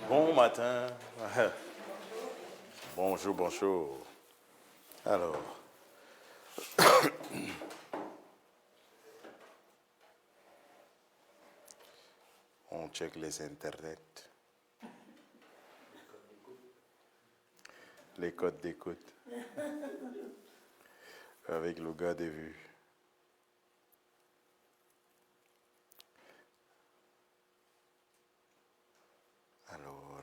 Bon matin. Bonjour, bonjour. Alors, on check les internets. Les codes d'écoute. Avec le gars des vues. Alors,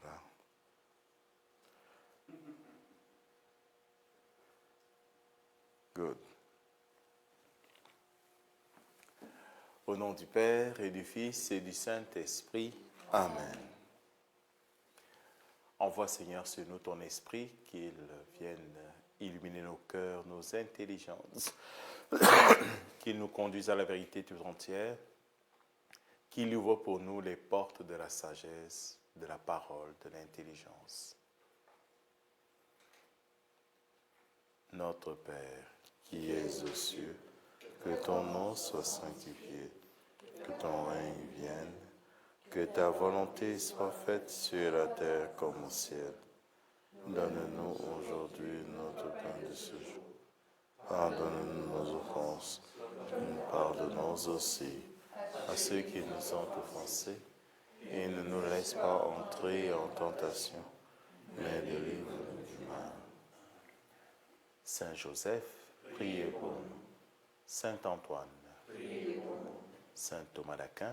good. Au nom du Père et du Fils et du Saint-Esprit. Amen. Envoie, Seigneur, sur nous ton esprit, qu'il vienne illuminer nos cœurs, nos intelligences, qu'il nous conduise à la vérité tout entière, qu'il ouvre pour nous les portes de la sagesse, de la parole, de l'intelligence. Notre Père, qui es aux cieux, que ton nom soit sanctifié, que ton règne vienne, que ta volonté soit faite sur la terre comme au ciel. Donne-nous aujourd'hui notre pain de ce jour. Pardonne-nous nos offenses, nous pardonnons aussi à ceux qui nous ont offensés, et ne nous laisse pas entrer en tentation, mais délivre-nous du mal. Saint Joseph, priez pour nous. Saint Antoine, priez pour nous. Saint Thomas d'Aquin,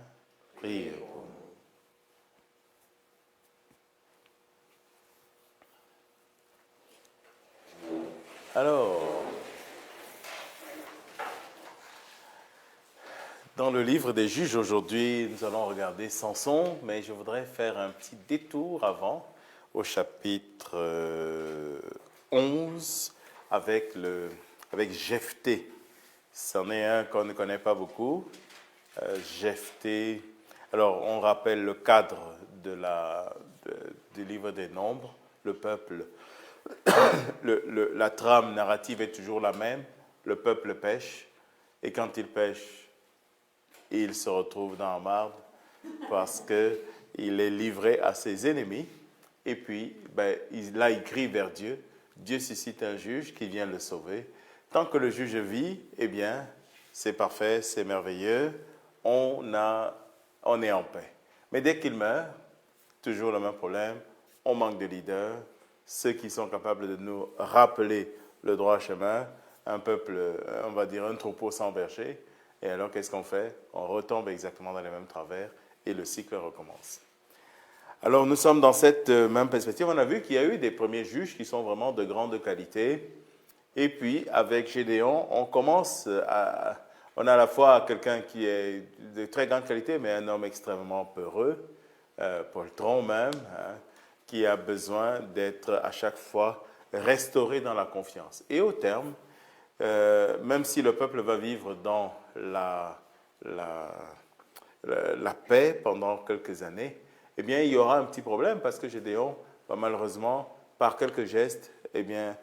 priez pour nous. Alors, dans le livre des Juges aujourd'hui, nous allons regarder Samson, mais je voudrais faire un petit détour avant au chapitre 11 avec Jephthé. C'en est un qu'on ne connaît pas beaucoup. Jephthé. Alors, on rappelle le cadre du livre des Nombres. Le peuple, la trame narrative est toujours la même. Le peuple pêche, et quand il pêche, il se retrouve dans la marde parce qu'il est livré à ses ennemis. Et puis, il crie vers Dieu. Dieu suscite un juge qui vient le sauver. Tant que le juge vit, eh bien, c'est parfait, c'est merveilleux, on est en paix. Mais dès qu'il meurt, toujours le même problème, on manque de leaders, ceux qui sont capables de nous rappeler le droit chemin, un peuple, on va dire un troupeau sans berger. Et alors, qu'est-ce qu'on fait? On retombe exactement dans les mêmes travers et le cycle recommence. Alors, nous sommes dans cette même perspective. On a vu qu'il y a eu des premiers juges qui sont vraiment de grande qualité. Et puis, avec Gédéon, on a à la fois quelqu'un qui est de très grande qualité, mais un homme extrêmement peureux, poltron même, qui a besoin d'être à chaque fois restauré dans la confiance. Et au terme, même si le peuple va vivre dans la paix pendant quelques années, eh bien, il y aura un petit problème parce que Gédéon va malheureusement, par quelques gestes, eh bien,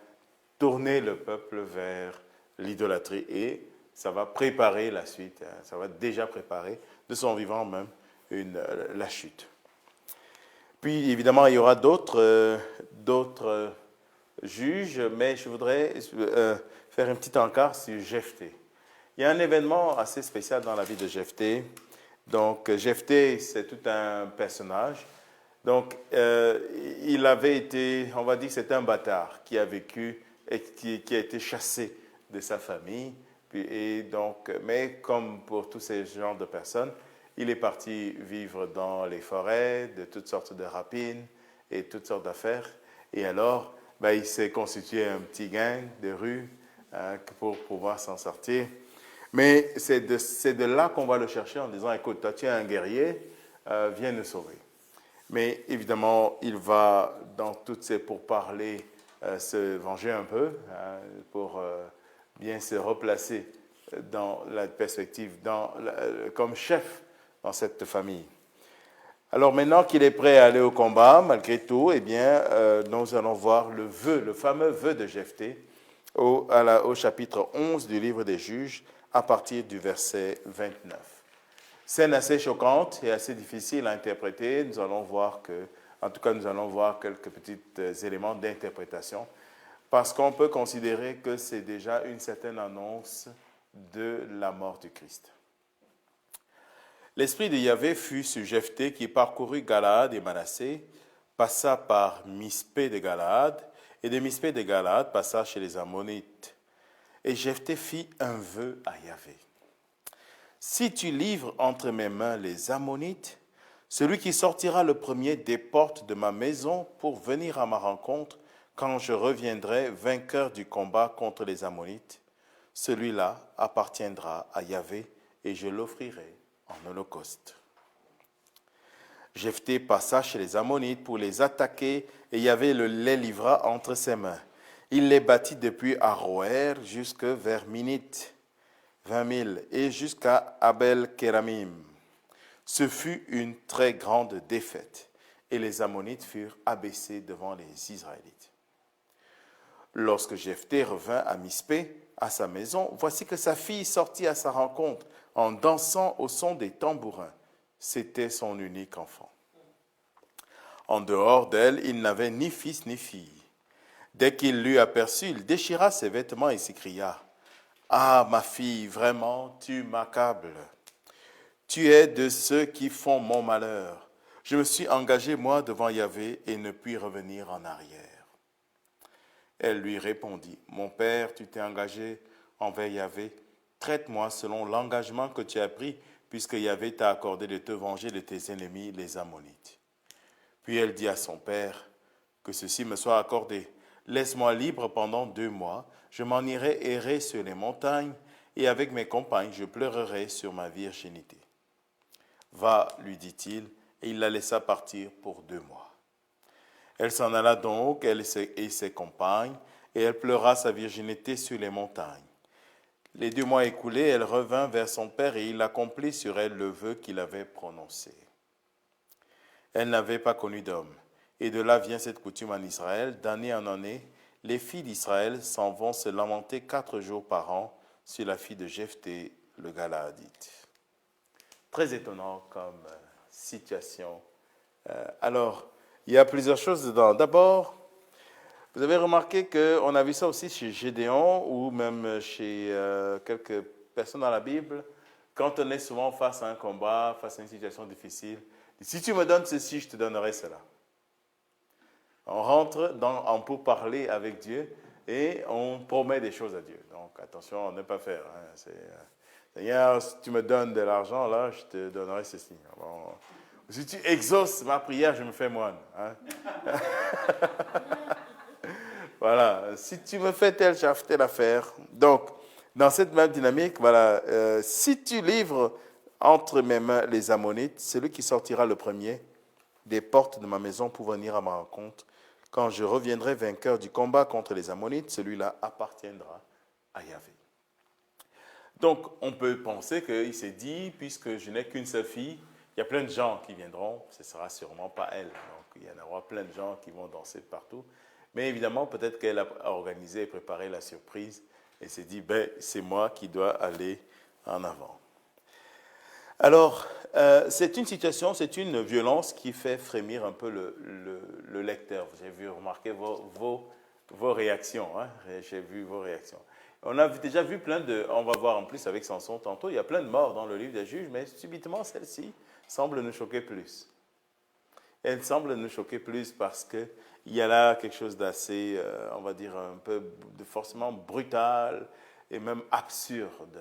tourner le peuple vers l'idolâtrie et ça va préparer la suite, ça va déjà préparer de son vivant même la chute. Puis évidemment, il y aura d'autres juges, mais je voudrais faire un petit encart sur Jephthé. Il y a un événement assez spécial dans la vie de Jephthé. Donc, Jephthé, c'est tout un personnage. Donc, il avait été, on va dire que c'était un bâtard qui a vécu et qui a été chassé de sa famille. Mais comme pour tous ces genres de personnes, il est parti vivre dans les forêts, de toutes sortes de rapines et toutes sortes d'affaires. Et alors, il s'est constitué un petit gang de rue pour pouvoir s'en sortir. Mais c'est de là qu'on va le chercher en disant, écoute, toi tu es un guerrier, viens nous sauver. Mais évidemment, il va, dans toutes ces pourparlers, se venger un peu pour bien se replacer dans la perspective, comme chef dans cette famille. Alors maintenant qu'il est prêt à aller au combat, malgré tout, eh bien, nous allons voir le fameux vœu de Jephthé. au chapitre 11 du livre des Juges, à partir du verset 29. Scène assez choquante et assez difficile à interpréter. Nous allons voir quelques petits éléments d'interprétation, parce qu'on peut considérer que c'est déjà une certaine annonce de la mort du Christ. L'esprit de Yahvé fut sur Jephthé qui parcourut Galaad et Manassé, passa par Mispé de Galaad, et de Mispé de Galaad passa chez les Ammonites. Et Jephthé fit un vœu à Yahvé. Si tu livres entre mes mains les Ammonites, celui qui sortira le premier des portes de ma maison pour venir à ma rencontre, quand je reviendrai vainqueur du combat contre les Ammonites, celui-là appartiendra à Yahvé et je l'offrirai en holocauste. Jephthé passa chez les Ammonites pour les attaquer et Yahvé les livra entre ses mains. Il les battit depuis Aroër jusque vers Minite, 20 000, et jusqu'à Abel-Kéramim. Ce fut une très grande défaite, et les Ammonites furent abaissés devant les Israélites. Lorsque Jephthé revint à Mispé, à sa maison, voici que sa fille sortit à sa rencontre en dansant au son des tambourins. C'était son unique enfant. En dehors d'elle, il n'avait ni fils ni fille. Dès qu'il l'eut aperçue, il déchira ses vêtements et s'écria « Ah, ma fille, vraiment, tu m'accables. Tu es de ceux qui font mon malheur. Je me suis engagé, moi, devant Yahvé et ne puis revenir en arrière. » Elle lui répondit « Mon père, tu t'es engagé envers Yahvé. Traite-moi selon l'engagement que tu as pris, puisque Yahvé t'a accordé de te venger de tes ennemis, les Ammonites. » Puis elle dit à son père « Que ceci me soit accordé. Laisse-moi libre pendant 2 mois. Je m'en irai errer sur les montagnes, et avec mes compagnes, je pleurerai sur ma virginité. » Va, lui dit-il, et il la laissa partir pour 2 mois. Elle s'en alla donc, elle et ses compagnes, et elle pleura sa virginité sur les montagnes. Les 2 mois écoulés, elle revint vers son père, et il accomplit sur elle le vœu qu'il avait prononcé. Elle n'avait pas connu d'homme, et de là vient cette coutume en Israël, d'année en année, les filles d'Israël s'en vont se lamenter 4 jours par an sur la fille de Jephthé, le Galaadite. Très étonnant comme situation. Alors, il y a plusieurs choses dedans. D'abord, vous avez remarqué qu'on a vu ça aussi chez Gédéon ou même chez quelques personnes dans la Bible. Quand on est souvent face à un combat, face à une situation difficile, si tu me donnes ceci, je te donnerai cela. On rentre en pourparler avec Dieu et on promet des choses à Dieu. Donc attention à ne pas faire. Seigneur, si tu me donnes de l'argent, là, je te donnerai ceci. Bon, si tu exauces ma prière, je me fais moine. Voilà, si tu me fais telle charge, telle affaire. Donc, dans cette même dynamique, voilà, si tu livres entre mes mains les Ammonites, celui qui sortira le premier des portes de ma maison pour venir à ma rencontre, quand je reviendrai vainqueur du combat contre les Ammonites, celui-là appartiendra à Yahvé. Donc, on peut penser qu'il s'est dit, puisque je n'ai qu'une seule fille, il y a plein de gens qui viendront, ce ne sera sûrement pas elle. Donc, il y en aura plein de gens qui vont danser partout. Mais évidemment, peut-être qu'elle a organisé et préparé la surprise et s'est dit, c'est moi qui dois aller en avant. Alors, c'est une situation, c'est une violence qui fait frémir un peu le lecteur. J'ai vu remarquer vos réactions. J'ai vu vos réactions. On a déjà vu on va voir en plus avec Samson tantôt, il y a plein de morts dans le livre des Juges, mais subitement celle-ci semble nous choquer plus. Elle semble nous choquer plus parce qu'il y a là quelque chose d'assez, on va dire, un peu forcément brutal et même absurde.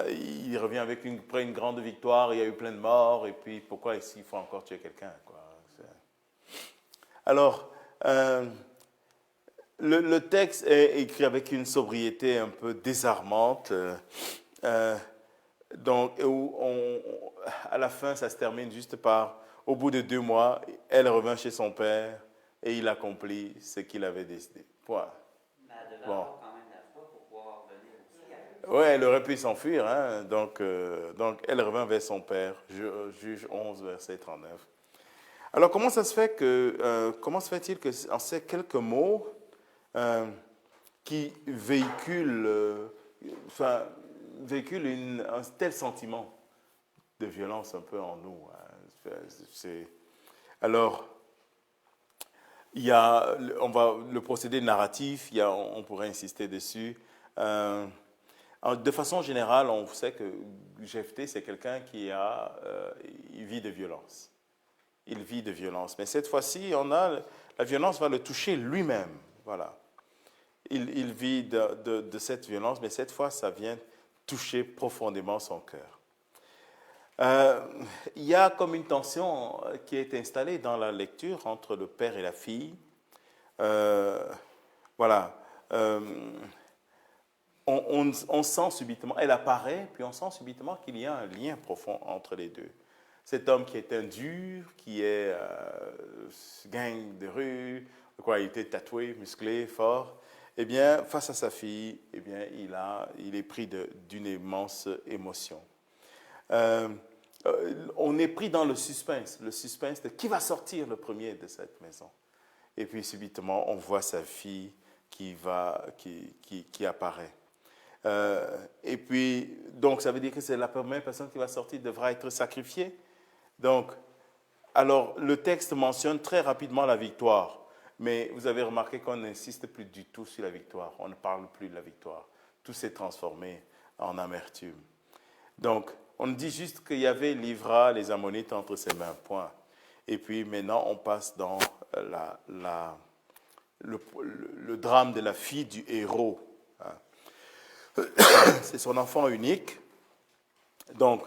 Il revient après une grande victoire, il y a eu plein de morts, et puis pourquoi ici il faut encore tuer quelqu'un, quoi. Alors, le texte est écrit avec une sobriété un peu désarmante, donc, à la fin, ça se termine juste par, au bout de 2 mois, elle revint chez son père et il accomplit ce qu'il avait décidé. Point. Mais elle devait avoir quand même la foi pour pouvoir venir aussi. Oui, elle aurait pu s'enfuir. Donc, elle revint vers son père, Juge 11, verset 39. Alors, comment se fait-il qu'en ces quelques mots, qui véhicule, un tel sentiment de violence un peu en nous. Alors, il y a le procédé narratif, on pourrait insister dessus. De façon générale, on sait que Jephthé, c'est quelqu'un il vit de violence. Il vit de violence. Mais cette fois-ci, la violence va le toucher lui-même. Voilà. Il vit de cette violence, mais cette fois, ça vient toucher profondément son cœur. Il y a comme une tension qui est installée dans la lecture entre le père et la fille. Voilà. On sent subitement, elle apparaît, puis on sent subitement qu'il y a un lien profond entre les deux. Cet homme qui est un dur, qui est gang de rue, il était tatoué, musclé, fort, eh bien, face à sa fille, eh bien, il est pris d'une immense émotion. On est pris dans le suspense de qui va sortir le premier de cette maison. Et puis subitement, on voit sa fille qui apparaît. Et puis, donc, ça veut dire que c'est la première personne qui va sortir devra être sacrifiée. Donc, alors, le texte mentionne très rapidement la victoire, mais vous avez remarqué qu'on n'insiste plus du tout sur la victoire. On ne parle plus de la victoire. Tout s'est transformé en amertume. Donc, on dit juste qu'il y avait livré les Ammonites entre ses mains, point. Et puis maintenant, on passe dans le drame de la fille du héros. C'est son enfant unique. Donc,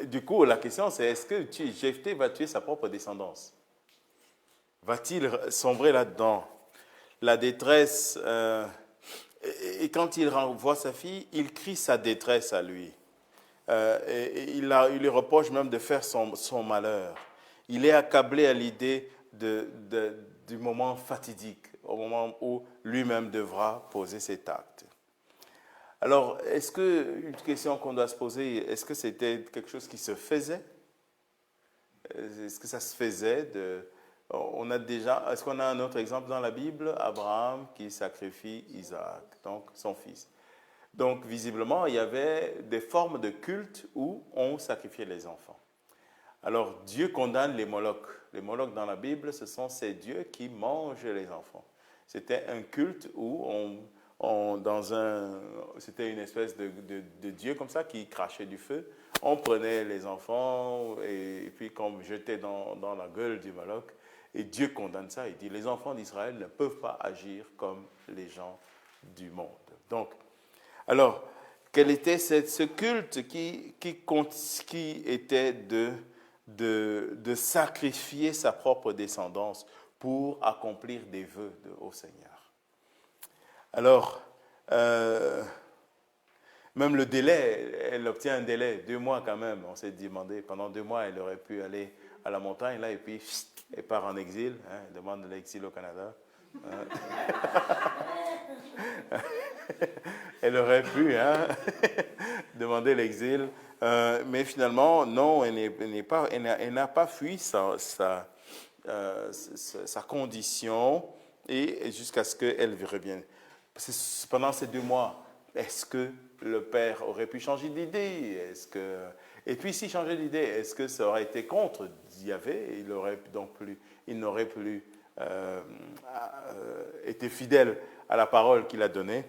du coup, la question c'est, est-ce que Jephthé va tuer sa propre descendance? Va-t-il sombrer là-dedans? La détresse, et quand il renvoie sa fille, il crie sa détresse à lui. Et il lui reproche même de faire son malheur. Il est accablé à l'idée du moment fatidique, au moment où lui-même devra poser cet acte. Alors, une question qu'on doit se poser, est-ce que c'était quelque chose qui se faisait? Est-ce que ça se faisait? Est-ce qu'on a un autre exemple dans la Bible? Abraham qui sacrifie Isaac, donc son fils. Donc, visiblement, il y avait des formes de culte où on sacrifiait les enfants. Alors, Dieu condamne les Molochs. Les Molochs dans la Bible, ce sont ces dieux qui mangent les enfants. C'était un culte où c'était une espèce de dieu comme ça qui crachait du feu. On prenait les enfants et puis comme jetait dans la gueule du Moloch. Et Dieu condamne ça. Il dit, les enfants d'Israël ne peuvent pas agir comme les gens du monde. Donc, alors, quel était ce culte qui était de sacrifier sa propre descendance pour accomplir des vœux au Seigneur? Alors, même le délai, elle obtient un délai, 2 mois quand même. On s'est demandé, pendant 2 mois, elle aurait pu aller à la montagne, là, et puis elle part en exil, elle demande l'exil au Canada. Elle aurait pu demander l'exil, mais finalement, non, elle n'a pas fui sa condition et jusqu'à ce qu'elle revienne. Pendant ces 2 mois, est-ce que le père aurait pu changer d'idée? Et puis, s'il changeait d'idée, est-ce que ça aurait été contre Yahvé? Il n'aurait plus été fidèle à la parole qu'il a donnée.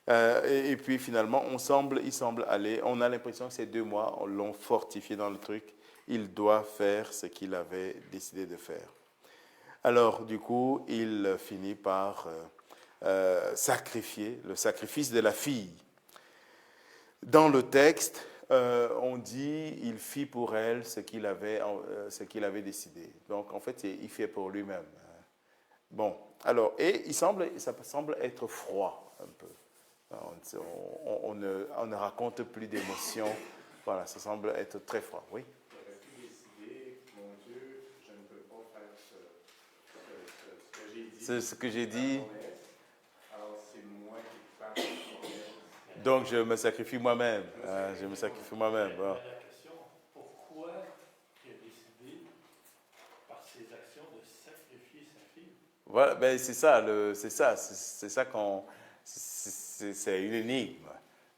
Et puis, finalement, il semble aller. On a l'impression que ces 2 mois, on l'ont fortifié dans le truc. Il doit faire ce qu'il avait décidé de faire. Alors, du coup, il finit par sacrifier le sacrifice de la fille. Dans le texte, on dit il fit pour elle ce qu'il avait décidé. Donc en fait, il fait pour lui-même. Bon, alors, et ça semble être froid un peu. On ne raconte plus d'émotions. Voilà, ça semble être très froid. Oui. C'est ce que j'ai dit. Donc je me sacrifie moi-même. Je me sacrifie moi-même. Bon. La question, pourquoi il a décidé, par ses actions, de sacrifier sa fille? Voilà, ben c'est ça, c'est ça qu'on, c'est une énigme.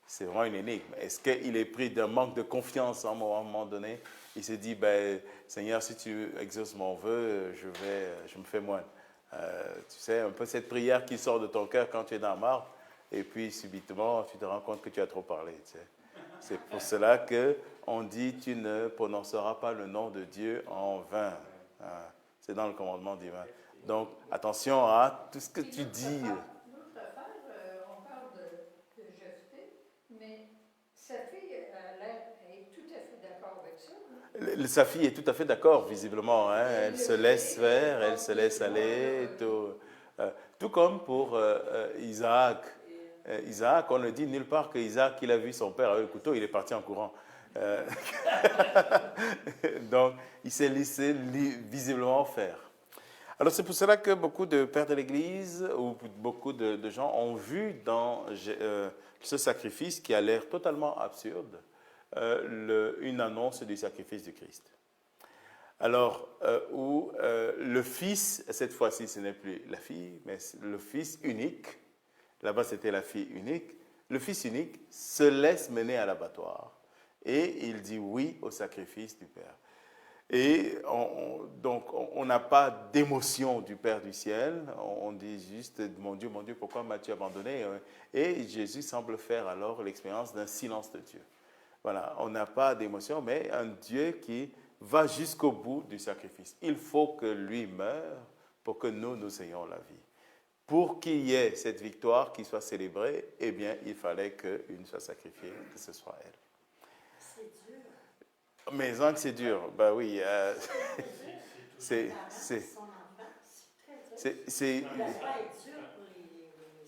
C'est vraiment une énigme. Est-ce qu'il est pris d'un manque de confiance à un moment donné? Il se dit, ben, Seigneur, si tu exauces mon vœu, je me fais moine. Tu sais, un peu cette prière qui sort de ton cœur quand tu es dans la marbre, et puis subitement, tu te rends compte que tu as trop parlé. Tu sais. C'est pour cela qu'on dit, tu ne prononceras pas le nom de Dieu en vain. C'est dans le commandement divin. Donc, attention à tout ce que tu dis. L'autre affaire, on parle de Jephthé, mais sa fille a l'air est tout à fait d'accord avec ça. Sa fille est tout à fait d'accord, visiblement. Hein. Elle se laisse faire, elle se laisse aller. Tout comme pour Isaac. Isaac, on ne dit nulle part que Isaac, il a vu son père avec le couteau, il est parti en courant. Donc, il s'est laissé visiblement faire. Alors, c'est pour cela que beaucoup de pères de l'Église ou beaucoup de gens ont vu dans ce sacrifice qui a l'air totalement absurde une annonce du sacrifice du Christ. Alors, où le fils, cette fois-ci, ce n'est plus la fille, mais le fils unique, là-bas c'était la fille unique, le fils unique se laisse mener à l'abattoir et il dit oui au sacrifice du Père. Et donc, on n'a pas d'émotion du Père du ciel, on dit juste, mon Dieu, pourquoi m'as-tu abandonné? Et Jésus semble faire alors l'expérience d'un silence de Dieu. Voilà, on n'a pas d'émotion, mais un Dieu qui va jusqu'au bout du sacrifice. Il faut que lui meure pour que nous ayons la vie. Pour qu'il y ait cette victoire qui soit célébrée, eh bien, il fallait qu'une soit sacrifiée, que ce soit elle. C'est dur. Mais c'est dur, ben oui. C'est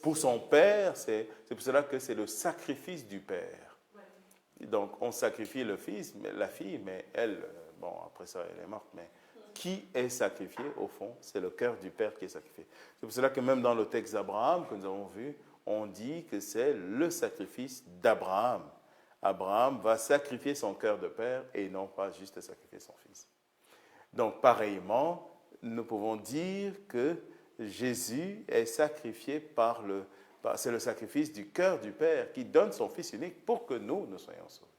pour son père, c'est pour cela que c'est le sacrifice du père. Donc, on sacrifie le fils, mais la fille, mais elle, bon, après ça, elle est morte, mais qui est sacrifié, au fond, c'est le cœur du père qui est sacrifié. C'est pour cela que même dans le texte d'Abraham, que nous avons vu, on dit que c'est le sacrifice d'Abraham. Abraham va sacrifier son cœur de père et non pas juste sacrifier son fils. Donc, pareillement, nous pouvons dire que Jésus est sacrifié c'est le sacrifice du cœur du Père qui donne son Fils unique pour que nous soyons sauvés.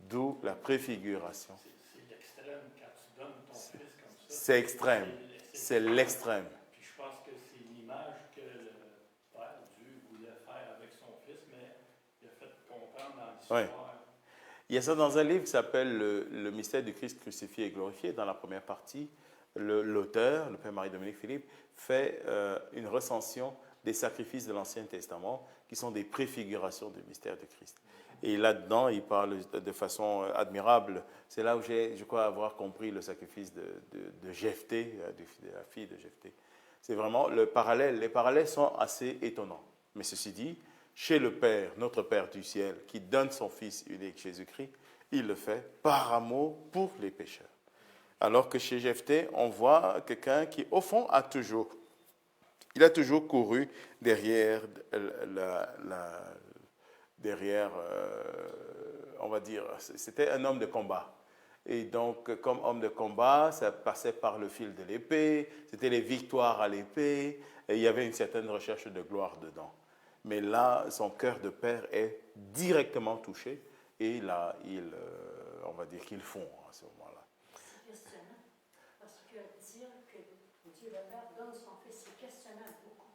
D'où la préfiguration. C'est l'extrême quand tu donnes ton fils comme ça. C'est extrême. C'est l'extrême. Puis je pense que c'est l'image que le Père, Dieu, voulait faire avec son fils, mais il a fait comprendre dans l'histoire. Oui. Il y a ça dans un livre qui s'appelle Le mystère du Christ crucifié et glorifié. Dans la première partie, l'auteur, le Père Marie-Dominique Philippe, fait une recension des sacrifices de l'Ancien Testament qui sont des préfigurations du mystère du Christ. Et là-dedans, il parle de façon admirable. C'est là où je crois avoir compris le sacrifice de Jephthé, de la fille de Jephthé. C'est vraiment les parallèles sont assez étonnants. Mais ceci dit, chez le Père, notre Père du ciel, qui donne son Fils unique, Jésus-Christ, il le fait par amour pour les pécheurs. Alors que chez Jephthé, on voit quelqu'un qui, au fond, a toujours couru derrière, on va dire, c'était un homme de combat. Et donc, comme homme de combat, ça passait par le fil de l'épée, c'était les victoires à l'épée, et il y avait une certaine recherche de gloire dedans. Mais là, son cœur de père est directement touché, et là, on va dire qu'il fond à ce moment-là. C'est questionnant, parce que dire que Dieu le Père donne son Fils, c'est questionnant beaucoup.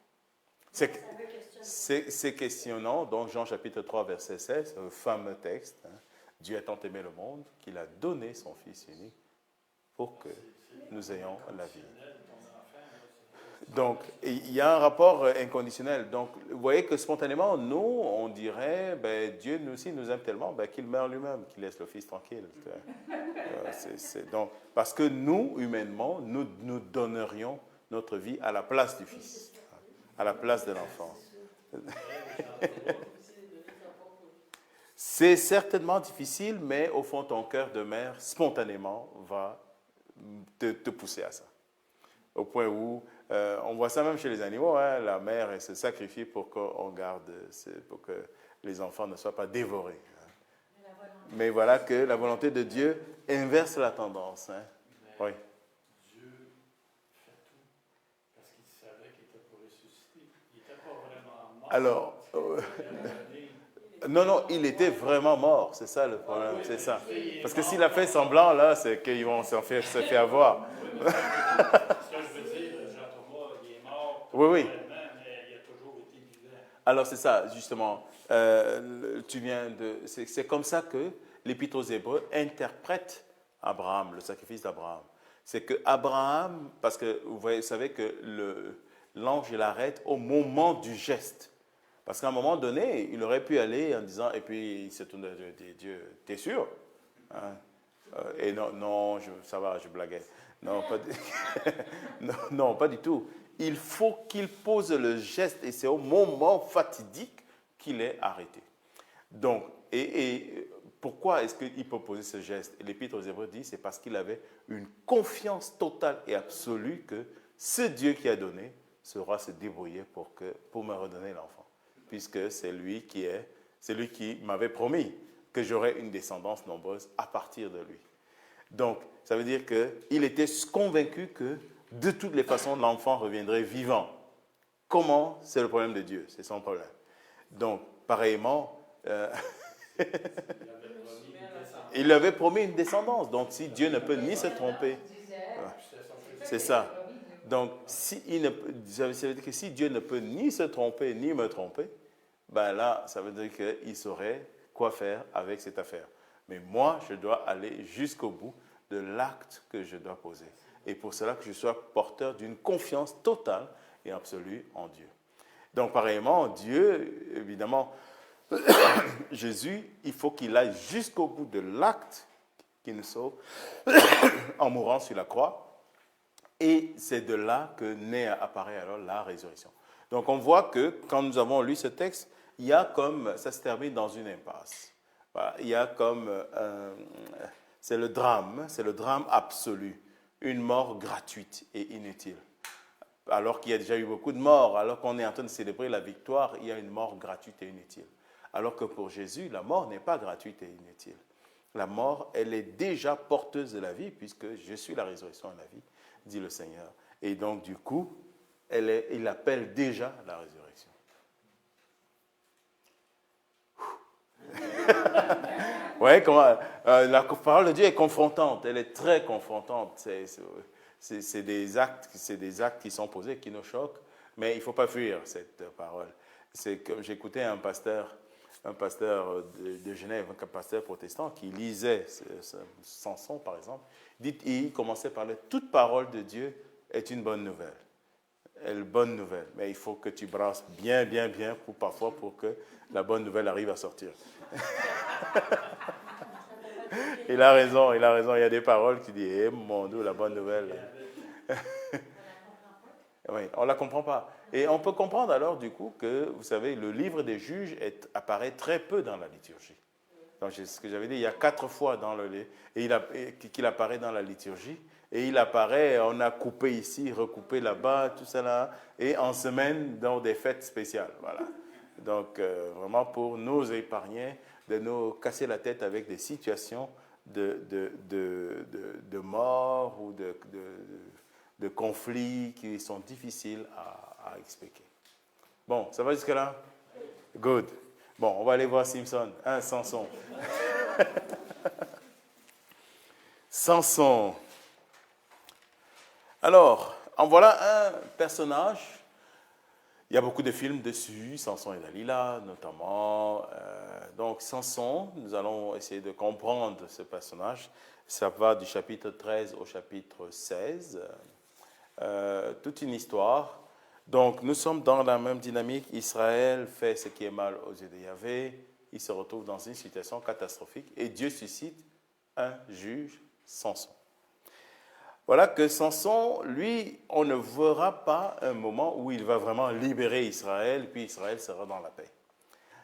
C'est questionnant, donc Jean chapitre 3, verset 16, un fameux texte, hein, Dieu a tant aimé le monde qu'il a donné son Fils unique pour que nous ayons la vie. Donc, il y a un rapport inconditionnel. Donc, vous voyez que spontanément, nous, on dirait, Dieu nous aussi nous aime tellement qu'il meurt lui-même, qu'il laisse le Fils tranquille. Donc, parce que nous, humainement, nous donnerions notre vie à la place du Fils, à la place de l'enfant. C'est certainement difficile, mais au fond, ton cœur de mère, spontanément, va te pousser à ça. Au point où, on voit ça même chez les animaux, hein, la mère elle se sacrifie pour qu'on garde, pour que les enfants ne soient pas dévorés. Hein. Mais voilà que la volonté de Dieu inverse la tendance. Hein. Oui. Dieu fait tout Alors, non, il était vraiment mort, c'est ça le problème, c'est ça. Parce que s'il a fait semblant, là, c'est qu'ils vont se fait avoir. Ce que je veux dire, Jean Thomas, il est mort, Oui. mais il a toujours été vivant. Alors c'est ça, justement. C'est comme ça que l'Épître aux Hébreux interprète Abraham, le sacrifice d'Abraham. C'est que Abraham, parce que vous savez que l'ange l'arrête au moment du geste. Parce qu'à un moment donné, il aurait pu aller en disant, et puis il se tourne vers Dieu, il dit, Dieu, t'es sûr? Hein? Et non, ça va, je blaguais. Non, non, pas du tout. Il faut qu'il pose le geste et c'est au moment fatidique qu'il est arrêté. Donc, et pourquoi est-ce qu'il peut poser ce geste? L'Épître aux Hébreux dit c'est parce qu'il avait une confiance totale et absolue que ce Dieu qui a donné saura se débrouiller pour me redonner l'enfant. Puisque c'est lui qui m'avait promis que j'aurais une descendance nombreuse à partir de lui. Donc, ça veut dire qu'il était convaincu que de toutes les façons, l'enfant reviendrait vivant. Comment? C'est le problème de Dieu, c'est son problème. Donc, pareillement, il avait promis une descendance. Donc, si Dieu ne peut ni se tromper, c'est ça. Donc, ça veut dire que si Dieu ne peut ni se tromper, ni me tromper, ben là, ça veut dire qu'il saurait quoi faire avec cette affaire. Mais moi, je dois aller jusqu'au bout de l'acte que je dois poser. Et pour cela que je sois porteur d'une confiance totale et absolue en Dieu. Donc, pareillement, Dieu, évidemment, Jésus, il faut qu'il aille jusqu'au bout de l'acte qui nous sauve en mourant sur la croix. Et c'est de là que apparaît alors la résurrection. Donc, on voit que quand nous avons lu ce texte, il y a comme, ça se termine dans une impasse. Voilà, il y a comme, c'est le drame absolu. Une mort gratuite et inutile. Alors qu'il y a déjà eu beaucoup de morts, alors qu'on est en train de célébrer la victoire, il y a une mort gratuite et inutile. Alors que pour Jésus, la mort n'est pas gratuite et inutile. La mort, elle est déjà porteuse de la vie, puisque je suis la résurrection et la vie, dit le Seigneur. Et donc, du coup, il appelle déjà la résurrection. Oui, la parole de Dieu est confrontante, elle est très confrontante. C'est des actes qui sont posés, qui nous choquent, mais il ne faut pas fuir cette parole. C'est comme j'écoutais un pasteur de Genève, un pasteur protestant, qui lisait Samson, par exemple. Il commençait par dire « Toute parole de Dieu est une bonne nouvelle. » Bonne nouvelle, mais il faut que tu brasses bien, pour que la bonne nouvelle arrive à sortir. Il a raison, il y a des paroles qui disent hey, mon Dieu, la bonne nouvelle. Oui, on ne la comprend pas. Et on peut comprendre alors du coup que, vous savez, le livre des juges apparaît très peu dans la liturgie. Donc, c'est ce que j'avais dit, il y a 4 fois dans le livre qu'il apparaît dans la liturgie. Et il apparaît, on a coupé ici, recoupé là-bas, tout ça là, et en semaine dans des fêtes spéciales. Voilà. Donc, vraiment pour nous épargner de nous casser la tête avec des situations de mort ou de conflits qui sont difficiles à expliquer. Bon, ça va jusque-là? Good. Bon, on va aller voir Samson. Samson. Alors, en voilà un personnage. Il y a beaucoup de films dessus, Samson et Dalila notamment. Donc, Samson, nous allons essayer de comprendre ce personnage. Ça va du chapitre 13 au chapitre 16. Toute une histoire. Donc, nous sommes dans la même dynamique. Israël fait ce qui est mal aux yeux de Yahvé. Il se retrouve dans une situation catastrophique. Et Dieu suscite un juge, Samson. Voilà que Samson, lui, on ne verra pas un moment où il va vraiment libérer Israël, puis Israël sera dans la paix.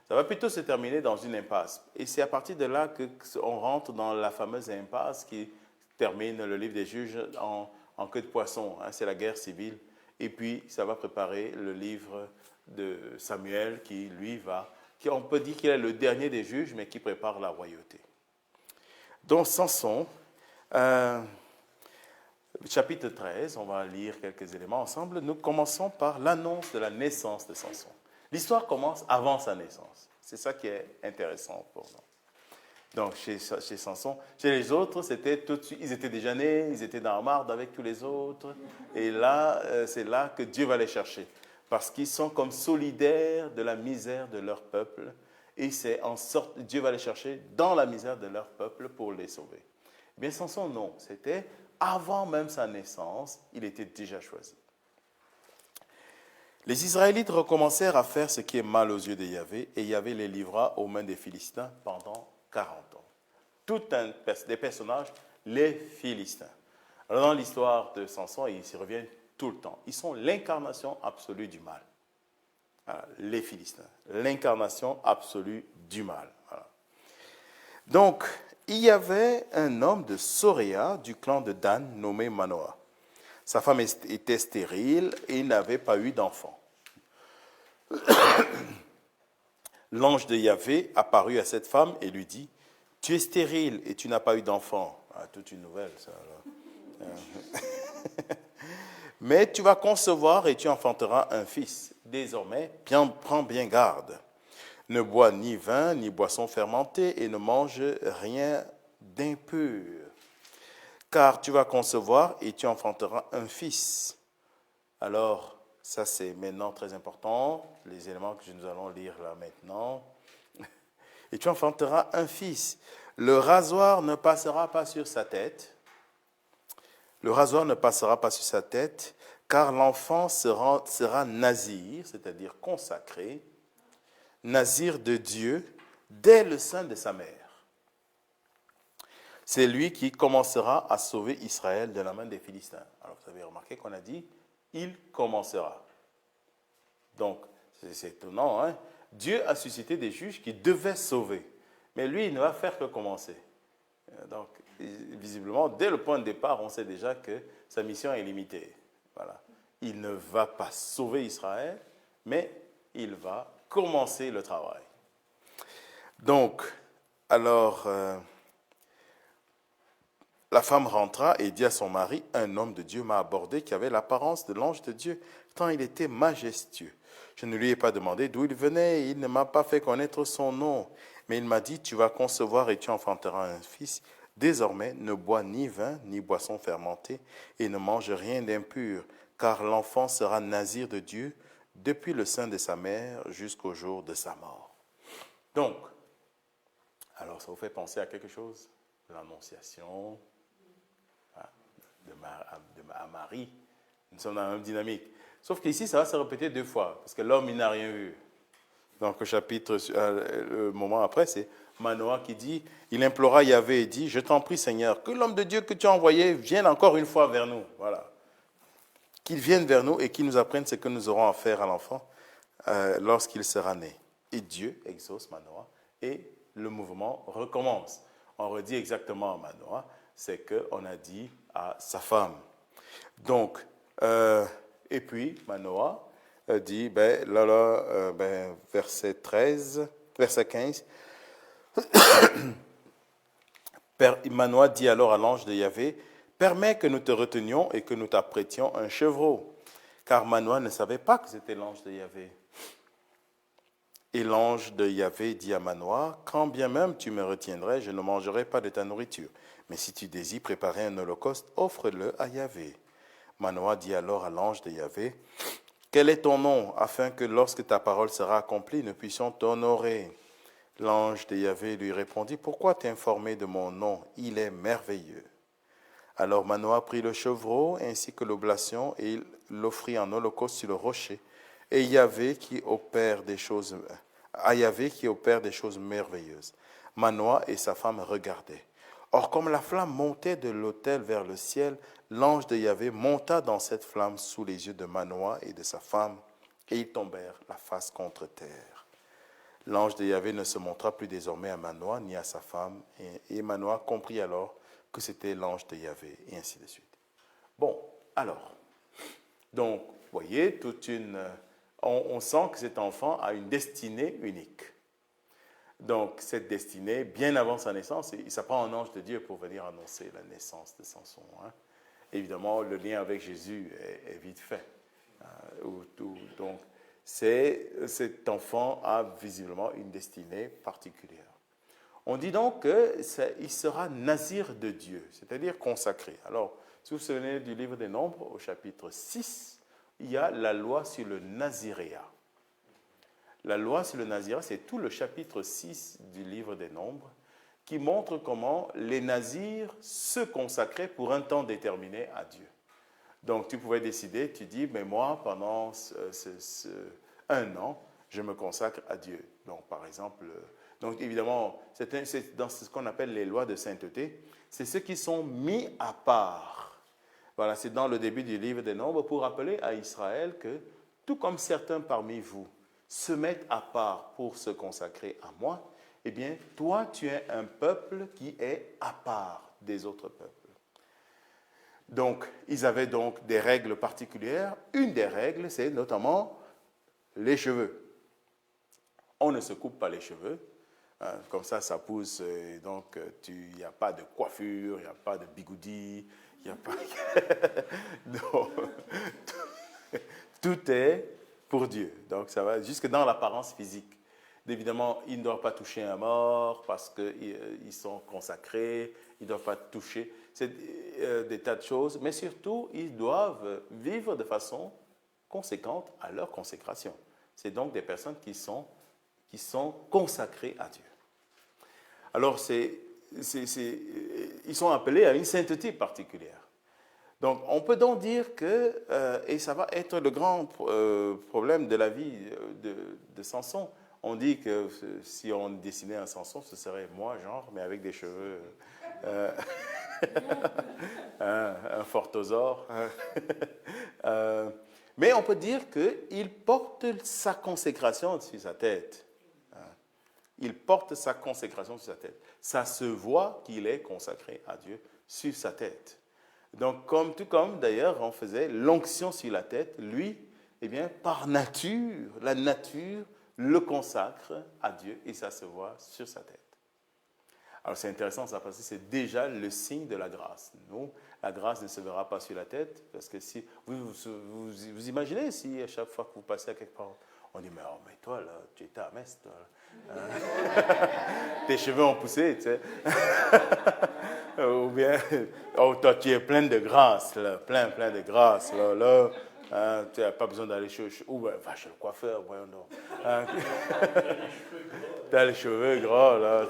Ça va plutôt se terminer dans une impasse. Et c'est à partir de là qu'on rentre dans la fameuse impasse qui termine le livre des juges en queue de poisson. Hein, c'est la guerre civile. Et puis, ça va préparer le livre de Samuel qui, lui, on peut dire qu'il est le dernier des juges, mais qui prépare la royauté. Donc, Samson... Chapitre 13, on va lire quelques éléments ensemble. Nous commençons par l'annonce de la naissance de Samson. L'histoire commence avant sa naissance. C'est ça qui est intéressant pour nous. Donc, chez Samson, chez les autres, c'était tout de suite, ils étaient déjà nés, ils étaient dans la marde avec tous les autres. Et là, c'est là que Dieu va les chercher. Parce qu'ils sont comme solidaires de la misère de leur peuple. Et c'est en sorte, Dieu va les chercher dans la misère de leur peuple pour les sauver. Eh bien, Samson, non. C'était avant même sa naissance, il était déjà choisi. Les Israélites recommencèrent à faire ce qui est mal aux yeux de Yahvé, et Yahvé les livra aux mains des Philistins pendant 40 ans. Des personnages, les Philistins. Alors dans l'histoire de Samson, ils s'y reviennent tout le temps. Ils sont l'incarnation absolue du mal. Voilà, les Philistins, l'incarnation absolue du mal. Voilà. Donc, il y avait un homme de Soréa, du clan de Dan, nommé Manoah. Sa femme était stérile et n'avait pas eu d'enfant. L'ange de Yahvé apparut à cette femme et lui dit, « Tu es stérile et tu n'as pas eu d'enfant. » Ah, toute une nouvelle, ça. Mais tu vas concevoir et tu enfanteras un fils. Désormais, prends bien garde. Ne bois ni vin, ni boisson fermentée et ne mange rien d'impur. Car tu vas concevoir et tu enfanteras un fils. Alors, ça c'est maintenant très important, les éléments que nous allons lire là maintenant. Et tu enfanteras un fils. Le rasoir ne passera pas sur sa tête. Le rasoir ne passera pas sur sa tête, car l'enfant sera nazir, c'est-à-dire consacré, nazir de Dieu, dès le sein de sa mère. C'est lui qui commencera à sauver Israël de la main des Philistins. Alors vous avez remarqué qu'on a dit, il commencera. Donc, c'est étonnant, hein? Dieu a suscité des juges qui devaient sauver. Mais lui, il ne va faire que commencer. Donc, visiblement, dès le point de départ, on sait déjà que sa mission est limitée. Voilà. Il ne va pas sauver Israël, mais il va commencer le travail. Donc, alors, la femme rentra et dit à son mari, « Un homme de Dieu m'a abordé qui avait l'apparence de l'ange de Dieu, tant il était majestueux. Je ne lui ai pas demandé d'où il venait, et il ne m'a pas fait connaître son nom. Mais il m'a dit, tu vas concevoir et tu enfanteras un fils. Désormais, ne bois ni vin, ni boisson fermentée, et ne mange rien d'impur, car l'enfant sera nazir de Dieu depuis le sein de sa mère jusqu'au jour de sa mort. » Donc, alors ça vous fait penser à quelque chose? L'Annonciation à Marie. Nous sommes dans la même dynamique. Sauf qu'ici, ça va se répéter 2 fois, parce que l'homme, il n'a rien vu. Donc, le moment après, c'est Manoah qui dit, il implora Yahvé et dit, « Je t'en prie, Seigneur, que l'homme de Dieu que tu as envoyé vienne encore une fois vers nous. » Voilà. Qu'il vienne vers nous et qu'il nous apprenne ce que nous aurons à faire à l'enfant lorsqu'il sera né. Et Dieu exauce Manoah et le mouvement recommence. On redit exactement à Manoah ce qu'on a dit à sa femme. Donc, et puis Manoah dit, verset 15, Manoah dit alors à l'ange de Yahvé, « Permets que nous te retenions et que nous t'apprêtions un chevreau. » Car Manoah ne savait pas que c'était l'ange de Yahvé. Et l'ange de Yahvé dit à Manoah, « Quand bien même tu me retiendrais, je ne mangerai pas de ta nourriture. Mais si tu désires préparer un holocauste, offre-le à Yahvé. » Manoah dit alors à l'ange de Yahvé, « Quel est ton nom, afin que lorsque ta parole sera accomplie, nous puissions t'honorer ?» L'ange de Yahvé lui répondit, « Pourquoi t'informer de mon nom? Il est merveilleux. » Alors Manoah prit le chevreau ainsi que l'oblation et il l'offrit en holocauste sur le rocher. Et Yahvé qui opère des choses merveilleuses. Manoah et sa femme regardaient. Or, comme la flamme montait de l'autel vers le ciel, l'ange de Yahvé monta dans cette flamme sous les yeux de Manoah et de sa femme, et ils tombèrent la face contre terre. L'ange de Yahvé ne se montra plus désormais à Manoah ni à sa femme, et Manoah comprit alors que c'était l'ange de Yahvé, et ainsi de suite. Bon, alors, donc, vous voyez, on sent que cet enfant a une destinée unique. Donc, cette destinée, bien avant sa naissance, ça prend un ange de Dieu pour venir annoncer la naissance de Samson. Hein. Évidemment, le lien avec Jésus est vite fait. Donc, cet enfant a visiblement une destinée particulière. On dit donc qu'il sera nazir de Dieu, c'est-à-dire consacré. Alors, si vous vous souvenez du livre des Nombres, au chapitre 6, il y a la loi sur le naziréat. La loi sur le naziréat, c'est tout le chapitre 6 du livre des Nombres qui montre comment les nazirs se consacraient pour un temps déterminé à Dieu. Donc, tu pouvais décider, tu dis, mais moi, pendant un an, je me consacre à Dieu. Donc, par exemple, donc évidemment, c'est dans ce qu'on appelle les lois de sainteté, c'est ceux qui sont mis à part. Voilà, c'est dans le début du livre des Nombres pour rappeler à Israël que, tout comme certains parmi vous se mettent à part pour se consacrer à moi, eh bien, toi, tu es un peuple qui est à part des autres peuples. Donc, ils avaient donc des règles particulières. Une des règles, c'est notamment les cheveux. On ne se coupe pas les cheveux. Hein, comme ça pousse. Et donc, il n'y a pas de coiffure, il n'y a pas de bigoudi, il n'y a pas... Donc, tout est pour Dieu. Donc, ça va jusque dans l'apparence physique. Évidemment, ils ne doivent pas toucher un mort parce qu'ils sont consacrés, ils ne doivent pas toucher. C'est des tas de choses, mais surtout, ils doivent vivre de façon conséquente à leur consécration. C'est donc des personnes qui sont consacrées à Dieu. Alors, ils sont appelés à une sainteté particulière. Donc, on peut donc dire que, et ça va être le grand problème de la vie de Samson. On dit que si on dessinait un Samson, ce serait moi, genre, mais avec des cheveux, un fortosaure. Mais on peut dire qu'il porte sa consécration sur sa tête. Il porte sa consécration sur sa tête. Ça se voit qu'il est consacré à Dieu sur sa tête. Donc, tout comme d'ailleurs on faisait l'onction sur la tête, lui, eh bien, par nature, la nature le consacre à Dieu et ça se voit sur sa tête. Alors c'est intéressant ça parce que c'est déjà le signe de la grâce. Nous, la grâce ne se verra pas sur la tête parce que si vous imaginez si à chaque fois que vous passez à quelque part, on dit mais toi là, tu étais à Metz, toi. Tes cheveux ont poussé, tu sais. Ou bien, toi tu es plein de grâce, là, plein de grâce, là. Tu n'as pas besoin d'aller va chez le coiffeur, voyons donc. Tu as les cheveux gras, là.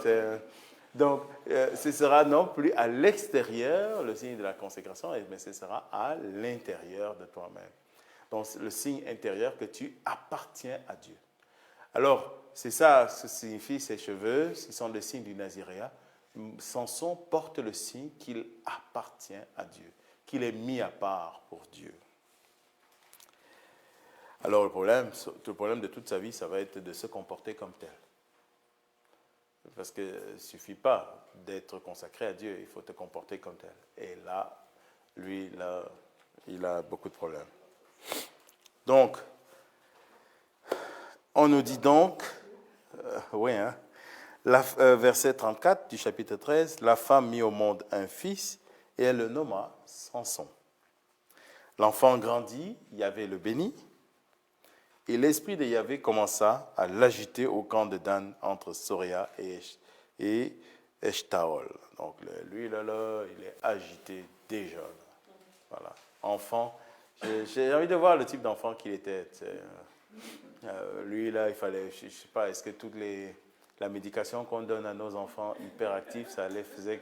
Donc, ce sera non plus à l'extérieur le signe de la consécration, mais ce sera à l'intérieur de toi-même. Donc, le signe intérieur que tu appartiens à Dieu. Alors, c'est ça ce que signifient ces cheveux, ce sont les signes du naziréat. Samson porte le signe qu'il appartient à Dieu, qu'il est mis à part pour Dieu. Alors, le problème de toute sa vie, ça va être de se comporter comme tel. Parce qu'il ne suffit pas d'être consacré à Dieu, il faut te comporter comme tel. Et là, lui, il a beaucoup de problèmes. Donc, on nous dit donc, verset 34 du chapitre 13, la femme mit au monde un fils et elle le nomma Samson. L'enfant grandit, Yahvé le bénit, et l'esprit de Yahvé commença à l'agiter au camp de Dan entre Soréa et Eshtaol. Donc lui, là, il est agité déjà. Là. Voilà. Enfant, j'ai envie de voir le type d'enfant qu'il était. Lui, là, il fallait, je ne sais pas, est-ce que toute la médication qu'on donne à nos enfants hyperactifs, ça faisait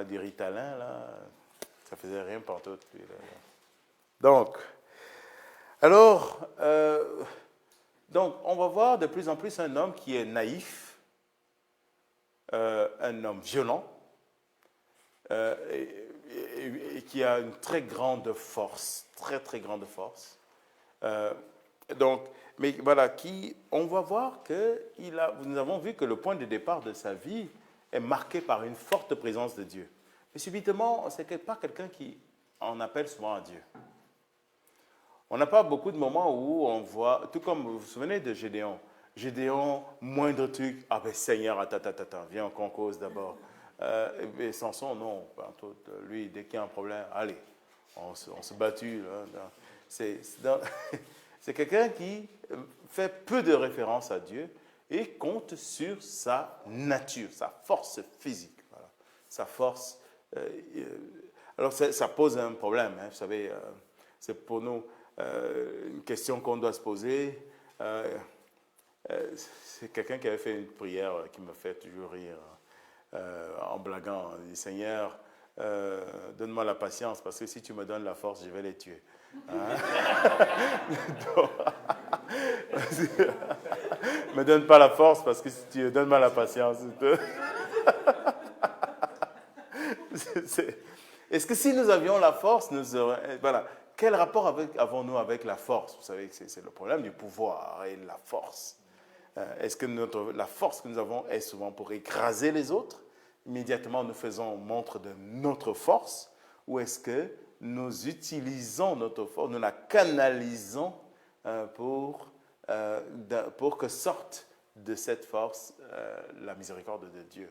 du Ritalin, là, ça faisait rien partout. Lui, là. Donc, on va voir de plus en plus un homme qui est naïf, un homme violent, et qui a une très grande force, très grande force. Mais voilà, on va voir que nous avons vu que le point de départ de sa vie est marqué par une forte présence de Dieu. Mais subitement, c'est pas quelqu'un qui en appelle souvent à Dieu. On n'a pas beaucoup de moments où on voit, tout comme vous vous souvenez de Gédéon. Gédéon, moindre truc, ben Seigneur, viens qu'on cause d'abord. Et Samson, non. Lui, dès qu'il y a un problème, allez, on se battu. Là, C'est quelqu'un qui fait peu de référence à Dieu et compte sur sa nature, sa force physique. Voilà. Sa force. Alors, ça pose un problème. Hein, vous savez, c'est pour nous une question qu'on doit se poser. C'est quelqu'un qui avait fait une prière qui me fait toujours rire en blaguant. Il dit, Seigneur, donne-moi la patience parce que si tu me donnes la force, je vais les tuer. Hein? Donc, me donne pas la force parce que si tu donnes-moi la patience. Est-ce que si nous avions la force, nous aurions, voilà, quel rapport avons-nous avec la force? Vous savez que c'est le problème du pouvoir et de la force. Est-ce que la force que nous avons est souvent pour écraser les autres? Immédiatement, nous faisons montre de notre force, ou est-ce que nous utilisons notre force, nous la canalisons pour que sorte de cette force la miséricorde de Dieu?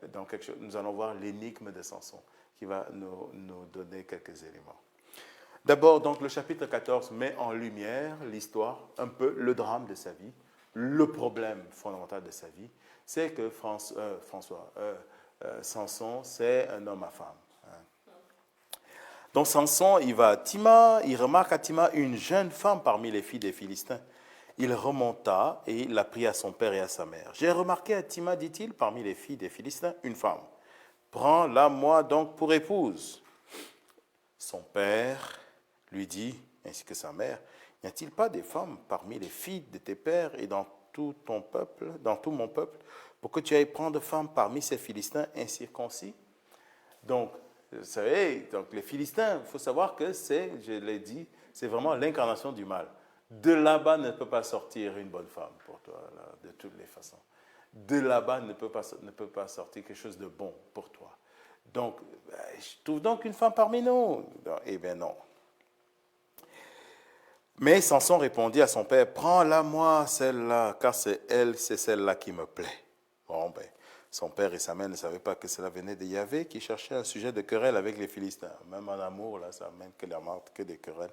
Donc, nous allons voir l'énigme de Samson qui va nous donner quelques éléments. D'abord, donc, le chapitre 14 met en lumière l'histoire, un peu le drame de sa vie, le problème fondamental de sa vie, c'est que Samson, c'est un homme à femme. Hein. Donc Samson, il va à Timna, il remarque à Timna une jeune femme parmi les filles des Philistins. Il remonta et il la prit à son père et à sa mère. J'ai remarqué à Timna, dit-il, parmi les filles des Philistins, une femme. Prends-la moi donc pour épouse. Son père lui dit, ainsi que sa mère, n'y a-t-il pas des femmes parmi les filles de tes pères et dans tout ton peuple, dans tout mon peuple, pour que tu ailles prendre femme parmi ces Philistins incirconcis? Donc, vous savez, donc les Philistins, il faut savoir que je l'ai dit, c'est vraiment l'incarnation du mal. De là-bas ne peut pas sortir une bonne femme pour toi, là, de toutes les façons. De là-bas ne peut pas sortir quelque chose de bon pour toi. Donc, je trouve donc une femme parmi nous. Eh bien non. Mais Samson répondit à son père, prends-la moi, celle-là, car c'est celle-là qui me plaît. Bon, son père et sa mère ne savaient pas que cela venait de Yahvé, qui cherchait un sujet de querelle avec les Philistins. Même en amour, là, ça amène que des querelles.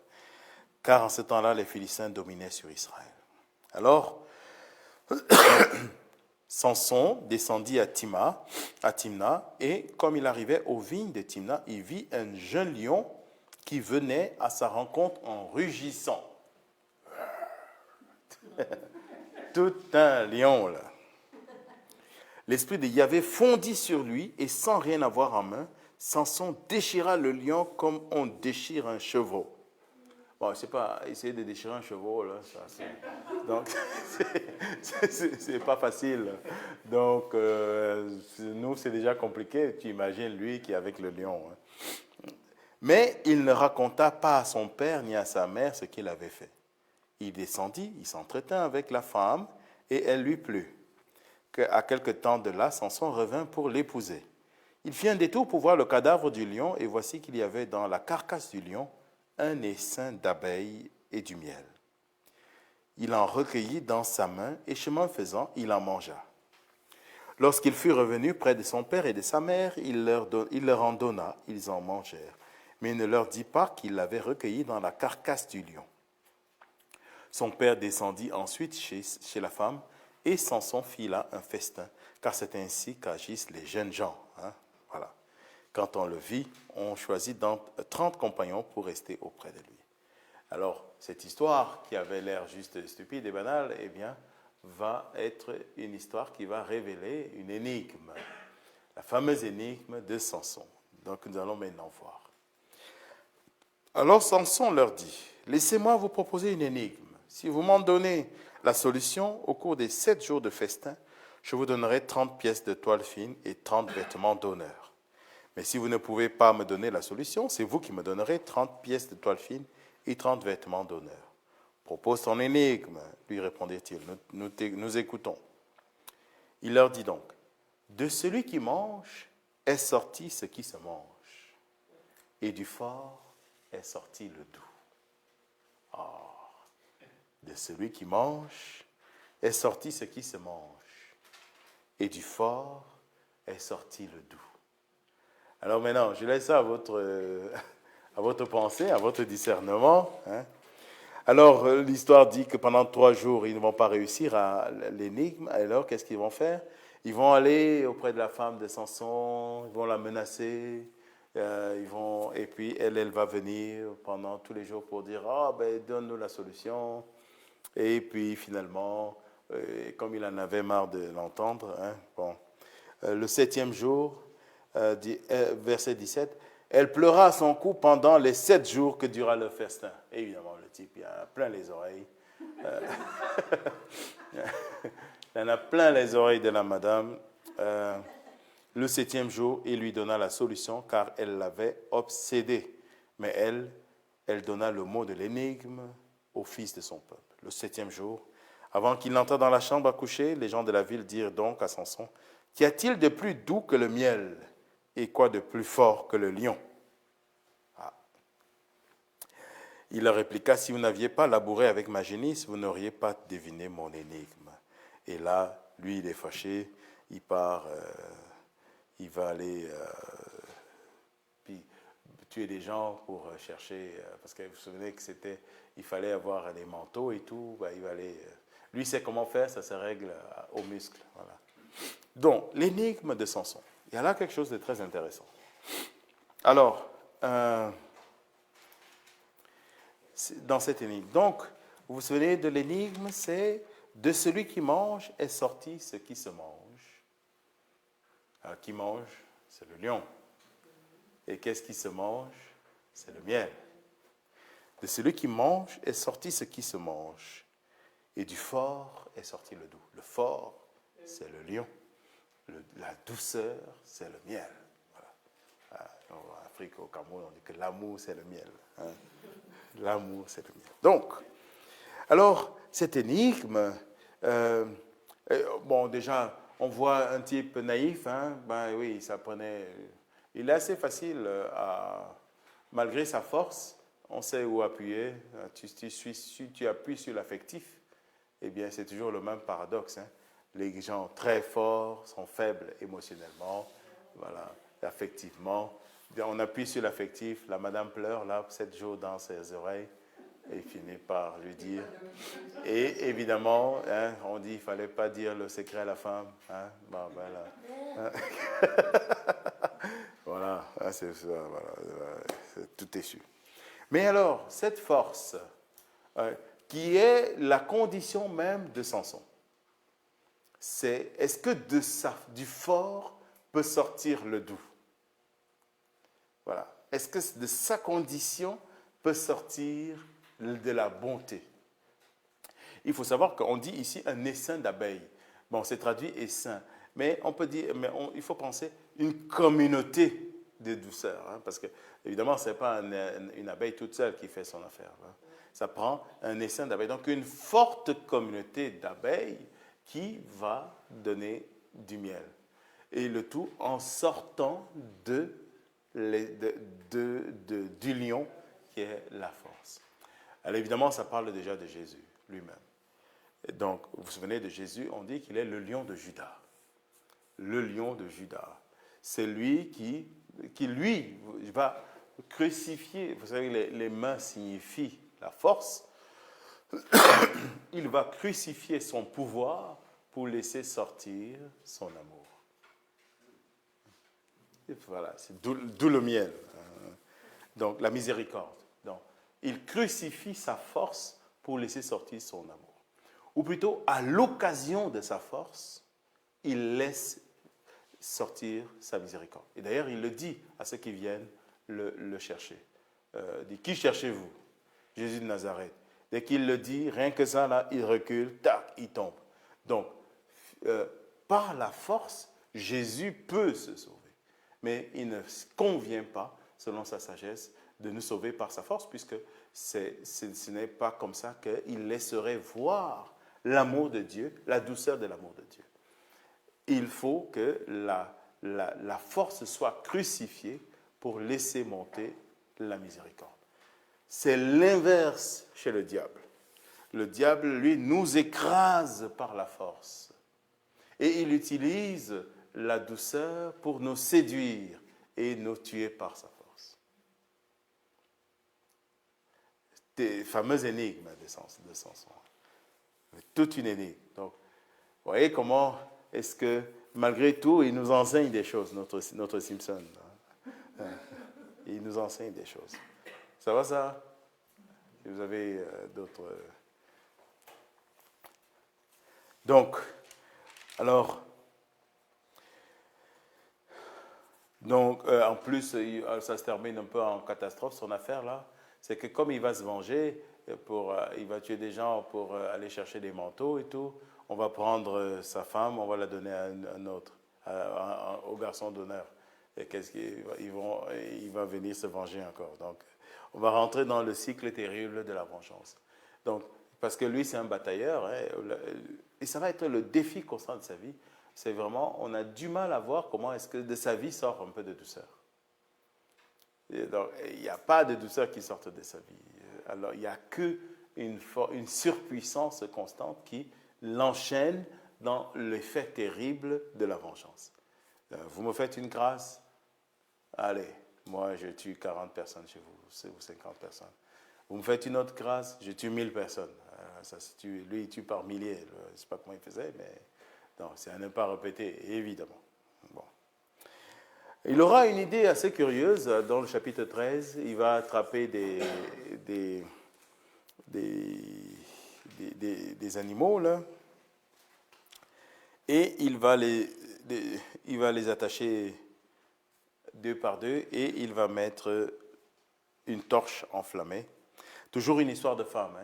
Car en ce temps-là, les Philistins dominaient sur Israël. Alors, Samson descendit à Timna, et comme il arrivait aux vignes de Timna, il vit un jeune lion qui venait à sa rencontre en rugissant. Tout un lion, là. L'esprit de Yahvé fondit sur lui, et sans rien avoir en main, Samson déchira le lion comme on déchire un chevreau. Bon, je ne sais pas, essayer de déchirer un chevreau, là, donc, c'est pas facile. Donc, nous, c'est déjà compliqué. Tu imagines lui qui est avec le lion. Hein. Mais il ne raconta pas à son père ni à sa mère ce qu'il avait fait. Il descendit, il s'entretint avec la femme, et elle lui plut. À quelque temps de là, Samson revint pour l'épouser. Il fit un détour pour voir le cadavre du lion, et voici qu'il y avait dans la carcasse du lion un essaim d'abeilles et du miel. Il en recueillit dans sa main, et chemin faisant, il en mangea. Lorsqu'il fut revenu près de son père et de sa mère, il leur en donna, ils en mangèrent. Mais il ne leur dit pas qu'il l'avait recueilli dans la carcasse du lion. Son père descendit ensuite chez la femme, et Samson fit là un festin, car c'est ainsi qu'agissent les jeunes gens. Hein? Voilà. Quand on le vit, on choisit 30 compagnons pour rester auprès de lui. Alors, cette histoire qui avait l'air juste stupide et banale, eh bien, va être une histoire qui va révéler une énigme, la fameuse énigme de Samson. Donc, nous allons maintenant voir. Alors, Samson leur dit, « Laissez-moi vous proposer une énigme. Si vous m'en donnez la solution, au cours des 7 jours de festin, je vous donnerai 30 pièces de toile fine et 30 vêtements d'honneur. Mais si vous ne pouvez pas me donner la solution, c'est vous qui me donnerez 30 pièces de toile fine et 30 vêtements d'honneur. Propose ton énigme, lui répondit-il. Nous écoutons. Il leur dit donc, de celui qui mange est sorti ce qui se mange, et du fort est sorti le doux. De celui qui mange est sorti ce qui se mange, et du fort est sorti le doux. Alors maintenant, je laisse ça à votre pensée, à votre discernement. Hein. Alors, l'histoire dit que pendant 3 jours, ils ne vont pas réussir à l'énigme. Alors, qu'est-ce qu'ils vont faire? Ils vont aller auprès de la femme de Samson, ils vont la menacer, et puis elle va venir pendant tous les jours pour dire « Ah, ben, donne-nous la solution ». Et puis, finalement, comme il en avait marre de l'entendre, le 7e jour, verset 17, elle pleura à son cou pendant les 7 jours que dura le festin. Et évidemment, le type, il a plein les oreilles. Il en a plein les oreilles de la madame. Le 7e jour, il lui donna la solution car elle l'avait obsédé. Mais elle donna le mot de l'énigme au fils de son peuple. Le 7e jour, avant qu'il n'entre dans la chambre à coucher, les gens de la ville dirent donc à Samson, « Qu'y a-t-il de plus doux que le miel et quoi de plus fort que le lion ?» Il leur répliqua, « Si vous n'aviez pas labouré avec ma génisse, vous n'auriez pas deviné mon énigme. » Et là, lui, il est fâché, il part, il va aller puis tuer des gens pour chercher, parce que vous vous souvenez que il fallait avoir des manteaux et tout, il va aller, lui sait comment faire, ça se règle aux muscles. Voilà. Donc, l'énigme de Samson. Il y a là quelque chose de très intéressant. Alors, dans cette énigme. Donc, vous vous souvenez de l'énigme, c'est de celui qui mange est sorti ce qui se mange. Alors, qui mange, c'est le lion. Et qu'est-ce qui se mange? C'est le miel. De celui qui mange est sorti ce qui se mange. Et du fort est sorti le doux. Le fort, c'est le lion. La douceur, c'est le miel. Voilà. En Afrique, au Cameroun, on dit que l'amour, c'est le miel. L'amour, c'est le miel. Donc, alors, cette énigme, bon, déjà, on voit un type naïf, oui, ça prenait... Il est assez facile, malgré sa force, on sait où appuyer. Si tu appuies sur l'affectif, eh bien, c'est toujours le même paradoxe. Les gens très forts sont faibles émotionnellement, voilà, affectivement. On appuie sur l'affectif, la madame pleure, là, 7 jours dans ses oreilles, et finit par lui dire. Et évidemment, on dit qu'il ne fallait pas dire le secret à la femme. Voilà, c'est ça, voilà, tout est su. Mais alors, cette force, qui est la condition même de Samson, c'est est-ce que du fort peut sortir le doux? Voilà. Est-ce que de sa condition peut sortir de la bonté? Il faut savoir qu'on dit ici un essaim d'abeilles. Bon, c'est traduit essaim, mais on peut dire, il faut penser une communauté de douceur, parce que évidemment, ce n'est pas une abeille toute seule qui fait son affaire. Ça prend un essaim d'abeilles. Donc, une forte communauté d'abeilles qui va donner du miel. Et le tout en sortant du lion qui est la force. Alors évidemment, ça parle déjà de Jésus lui-même. Et donc, vous vous souvenez de Jésus, on dit qu'il est le lion de Juda. Le lion de Juda. C'est lui qui lui, va crucifier. Vous savez, les mains signifient la force. Il va crucifier son pouvoir pour laisser sortir son amour. Et voilà, c'est d'où le miel. Donc, la miséricorde. Donc, il crucifie sa force pour laisser sortir son amour. Ou plutôt, à l'occasion de sa force, il laisse sortir sa miséricorde. Et d'ailleurs, il le dit à ceux qui viennent le chercher. Il dit, qui cherchez-vous? Jésus de Nazareth. Dès qu'il le dit, rien que ça, là, il recule, tac, il tombe. Donc, par la force, Jésus peut se sauver. Mais il ne convient pas, selon sa sagesse, de nous sauver par sa force, puisque ce n'est pas comme ça qu'il laisserait voir l'amour de Dieu, la douceur de l'amour de Dieu. Il faut que la force soit crucifiée pour laisser monter la miséricorde. C'est l'inverse chez le diable. Le diable, lui, nous écrase par la force. Et il utilise la douceur pour nous séduire et nous tuer par sa force. fameuses énigmes de Samson. Toute une énigme. Donc, vous voyez comment est-ce que, malgré tout, il nous enseigne des choses, notre Simpson. Il nous enseigne des choses. Ça va, ça? Si vous avez d'autres... Donc, alors... Donc, en plus, ça se termine un peu en catastrophe, son affaire, là. C'est que comme il va se venger, il va tuer des gens pour aller chercher des manteaux et tout, on va prendre sa femme, on va la donner à un autre, au garçon d'honneur. Et il va venir se venger encore. Donc, on va rentrer dans le cycle terrible de la vengeance. Donc, parce que lui, c'est un batailleur, hein, et ça va être le défi constant de sa vie. C'est vraiment, on a du mal à voir comment est-ce que de sa vie sort un peu de douceur. Et donc, il n'y a pas de douceur qui sorte de sa vie. Alors, il n'y a qu'une surpuissance constante qui l'enchaîne dans l'effet terrible de la vengeance. Vous me faites une grâce, allez, moi je tue 40 personnes chez vous, ou 50 personnes. Vous me faites une autre grâce, je tue 1000 personnes. Lui, il tue par milliers. Je ne sais pas comment il faisait, mais... Non, c'est à ne pas répéter, évidemment. Bon. Il aura une idée assez curieuse dans le chapitre 13. Il va attraper des animaux, là, et il va les attacher deux par deux, et il va mettre une torche enflammée. Toujours une histoire de femme.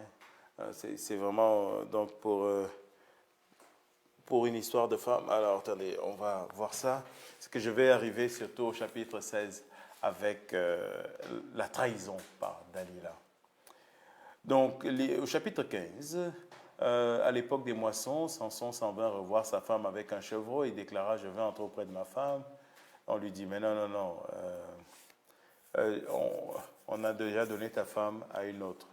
Hein. C'est vraiment, donc, pour une histoire de femme. Alors, attendez, on va voir ça. C'est que je vais arriver surtout au chapitre 16 avec la trahison par Dalila. Donc, au chapitre 15, à l'époque des moissons, Samson s'en vint revoir sa femme avec un chevreau. Il déclara, je vais entrer auprès de ma femme. On lui dit, mais non, on a déjà donné ta femme à une autre.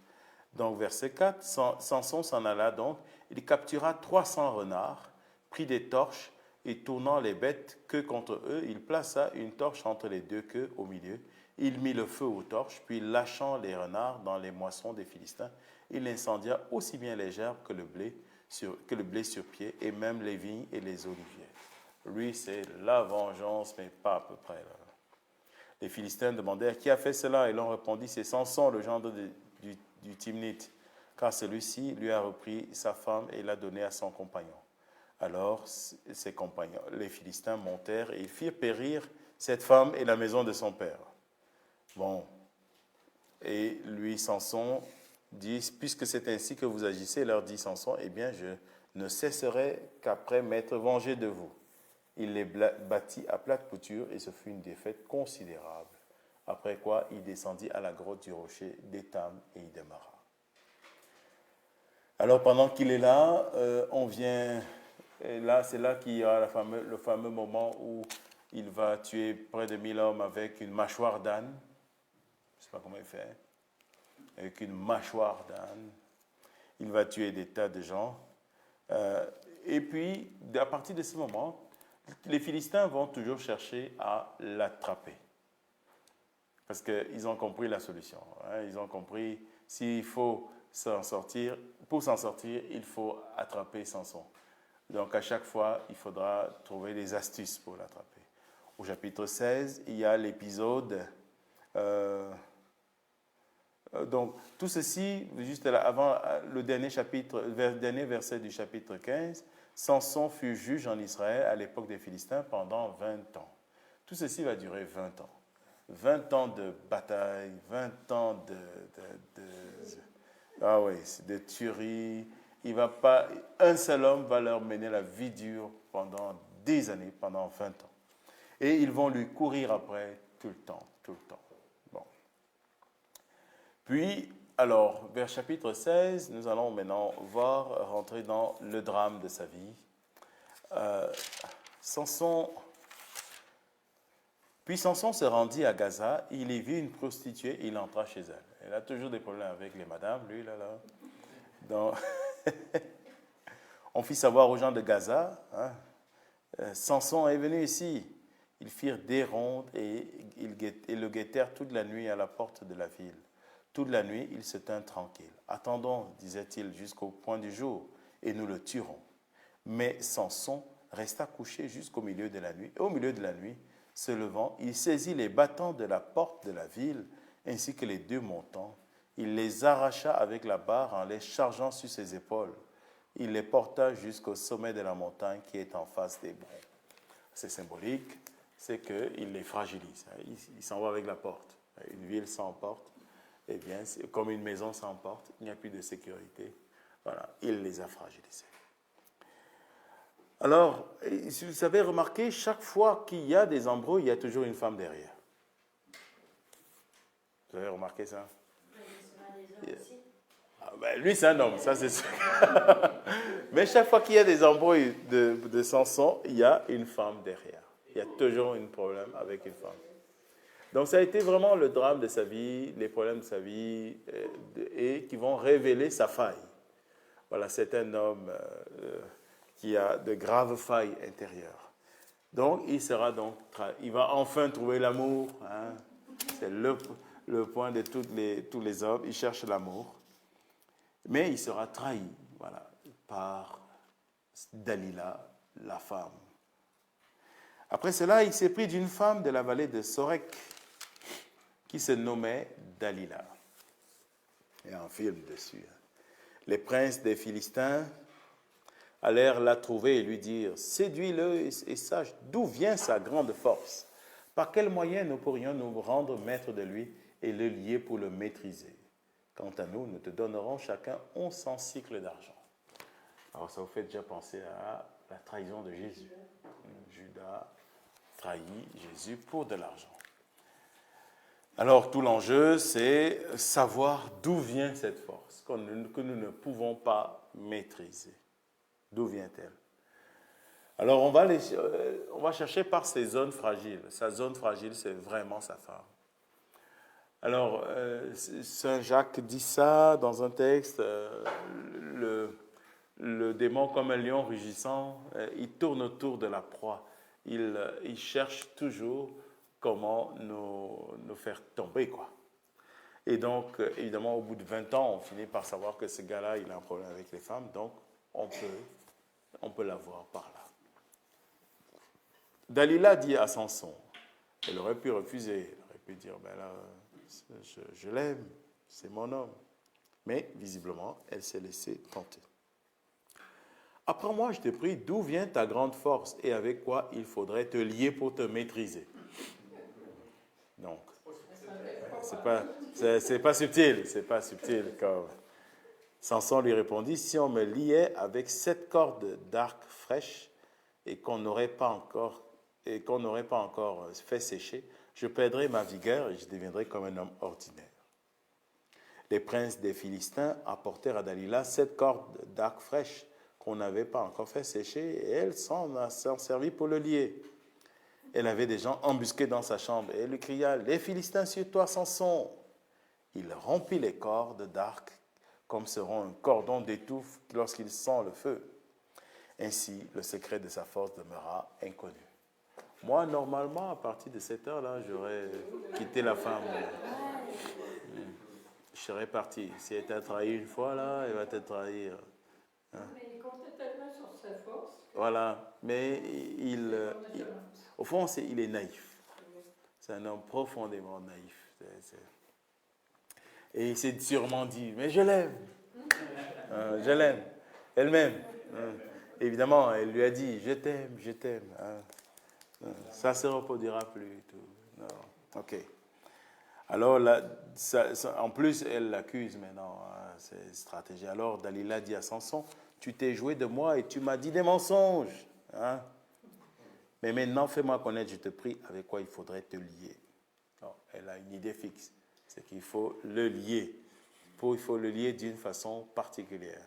Donc, verset 4, Samson s'en alla donc. Il captura 300 renards, prit des torches et tournant les bêtes queue contre eux, il plaça une torche entre les deux queues au milieu. Il mit le feu aux torches, puis lâchant les renards dans les moissons des Philistins, il incendia aussi bien les gerbes que le blé sur pied, et même les vignes et les oliviers. Lui, c'est la vengeance, mais pas à peu près. Là. Les Philistins demandèrent, qui a fait cela? Et l'on répondit, c'est Samson, le gendre du Timnite, car celui-ci lui a repris sa femme et l'a donnée à son compagnon. Alors, ses compagnons, les Philistins, montèrent et ils firent périr cette femme et la maison de son père. Bon. Et lui, Samson, dit, puisque c'est ainsi que vous agissez, leur dit Samson, eh bien, je ne cesserai qu'après m'être vengé de vous. Il les battit à plate couture et ce fut une défaite considérable. Après quoi, il descendit à la grotte du rocher d'Étam et y demeura. Alors, pendant qu'il est là, on vient... Et là, c'est là qu'il y a le fameux moment où il va tuer près de 1000 hommes avec une mâchoire d'âne. Je ne sais pas comment il fait. Avec une mâchoire d'âne. Il va tuer des tas de gens. Et puis, à partir de ce moment, les Philistins vont toujours chercher à l'attraper. Parce qu'ils ont compris la solution. Hein. Ils ont compris, s'il faut s'en sortir, pour s'en sortir, il faut attraper Samson. Donc, à chaque fois, il faudra trouver des astuces pour l'attraper. Au chapitre 16, il y a l'épisode... donc, tout ceci, juste avant le dernier verset du chapitre 15, Samson fut juge en Israël à l'époque des Philistins pendant 20 ans. Tout ceci va durer 20 ans. 20 ans de bataille, 20 ans de tuerie. Un seul homme va leur mener la vie dure pendant des années, pendant 20 ans. Et ils vont lui courir après tout le temps. Bon. Puis, alors, vers chapitre 16, nous allons maintenant rentrer dans le drame de sa vie. Puis Samson se rendit à Gaza, il y vit une prostituée, il entra chez elle. Elle a toujours des problèmes avec les madames, lui, là. Donc, on fit savoir aux gens de Gaza, hein, Samson est venu ici. Ils firent des rondes et le guettèrent toute la nuit à la porte de la ville. Toute la nuit, il se tint tranquille. Attendons, disait-il, jusqu'au point du jour, et nous le tuerons. Mais Samson resta couché jusqu'au milieu de la nuit. Et au milieu de la nuit, se levant, il saisit les battants de la porte de la ville, ainsi que les 2 montants. Il les arracha avec la barre en les chargeant sur ses épaules. Il les porta jusqu'au sommet de la montagne qui est en face des broncs. C'est symbolique, c'est qu'il les fragilise. Il s'en va avec la porte. Une ville sans porte, eh bien, c'est comme une maison sans porte, il n'y a plus de sécurité. Voilà, il les a fragilisés. Alors, si vous avez remarqué, chaque fois qu'il y a des embrouilles, il y a toujours une femme derrière. Vous avez remarqué ça? Ah, ben, lui, c'est un homme, ça c'est sûr. Mais chaque fois qu'il y a des embrouilles de Samson, il y a une femme derrière. Il y a toujours un problème avec une femme. Donc ça a été vraiment le drame de sa vie, les problèmes de sa vie, et qui vont révéler sa faille. Voilà, c'est un homme qui a de graves failles intérieures. Donc il va enfin trouver l'amour. Hein. C'est le point de tous les hommes. Il cherche l'amour. Mais il sera trahi, voilà, par Dalila, la femme. Après cela, il s'est pris d'une femme de la vallée de Sorek qui se nommait Dalila. Il y a un film dessus. Les princes des Philistins allèrent la trouver et lui dire « Séduis-le et sache d'où vient sa grande force. Par quel moyen nous pourrions nous rendre maîtres de lui et le lier pour le maîtriser? Quant à nous, nous te donnerons chacun 1100 cycles d'argent. » Alors ça vous fait déjà penser à la trahison de Jésus. Judas trahit Jésus pour de l'argent. Alors tout l'enjeu, c'est savoir d'où vient cette force que nous ne pouvons pas maîtriser. D'où vient-elle? Alors on va chercher par ses zones fragiles. Sa zone fragile, c'est vraiment sa femme. Alors Saint Jacques dit ça dans un texte, le démon comme un lion rugissant, il tourne autour de la proie. Il cherche toujours comment nous faire tomber, quoi. Et donc, évidemment, au bout de 20 ans, on finit par savoir que ce gars-là, il a un problème avec les femmes, donc on peut l'avoir par là. Dalila dit à Samson, elle aurait pu refuser, elle aurait pu dire, ben là, je l'aime, c'est mon homme. Mais, visiblement, elle s'est laissée tenter. Après moi, je te prie, d'où vient ta grande force et avec quoi il faudrait te lier pour te maîtriser? Donc, c'est pas subtil comme. Samson lui répondit, si on me liait avec 7 cordes d'arc fraîches et qu'on n'aurait pas encore fait sécher, je perdrais ma vigueur et je deviendrais comme un homme ordinaire. Les princes des Philistins apportèrent à Dalila 7 cordes d'arc fraîches qu'on n'avait pas encore fait sécher, et elle s'en servit pour le lier. Elle avait des gens embusqués dans sa chambre, et elle lui cria, « Les Philistins sur toi, Samson !» Il rompit les cordes d'arc, comme seront un cordon d'étouffe lorsqu'il sent le feu. Ainsi, le secret de sa force demeura inconnu. Moi, normalement, à partir de cette heure-là, j'aurais quitté la femme. Je serais parti. Si elle t'a trahi une fois, là, elle va te trahir. Hein? Mais il comptait tellement sur sa force. Voilà, mais au fond, il est naïf. C'est un homme profondément naïf. Et il s'est sûrement dit, mais je l'aime. Je l'aime. Elle m'aime. Évidemment, elle lui a dit, je t'aime, je t'aime. Ça ne se reproduira plus. Tout. Non. OK. Alors, là, en plus, elle l'accuse maintenant. C'est stratégie. Alors, Dalila dit à Samson, tu t'es joué de moi et tu m'as dit des mensonges. Hein? Mais maintenant, fais-moi connaître, je te prie, avec quoi il faudrait te lier. Alors, elle a une idée fixe. C'est qu'il faut le lier. Il faut le lier d'une façon particulière.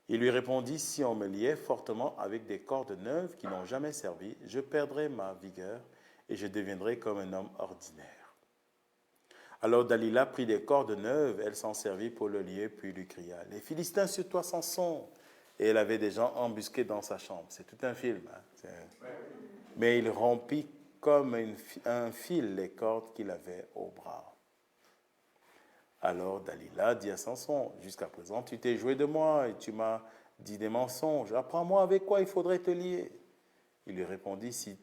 Il lui répondit, si on me liait fortement avec des cordes neuves qui n'ont jamais servi, je perdrais ma vigueur et je deviendrais comme un homme ordinaire. Alors Dalila prit des cordes neuves, elle s'en servit pour le lier, puis lui cria, « Les Philistins sur toi, Samson !» Et elle avait des gens embusqués dans sa chambre. C'est tout un film. Hein. Mais il rompit comme un fil les cordes qu'il avait au bras. Alors Dalila dit à Samson, « Jusqu'à présent, tu t'es joué de moi et tu m'as dit des mensonges. Apprends-moi avec quoi il faudrait te lier. » Il lui répondit, « Si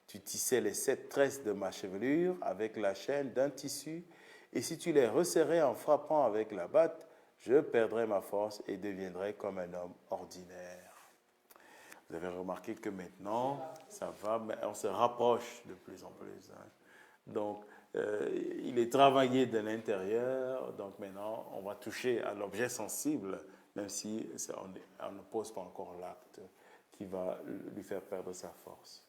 tu tissais les 7 tresses de ma chevelure avec la chaîne d'un tissu, et si tu les resserrais en frappant avec la batte, je perdrais ma force et deviendrais comme un homme ordinaire. » Vous avez remarqué que maintenant, ça va, mais on se rapproche de plus en plus. Hein. Donc, il est travaillé de l'intérieur, donc maintenant, on va toucher à l'objet sensible, même si on ne pose pas encore l'acte qui va lui faire perdre sa force.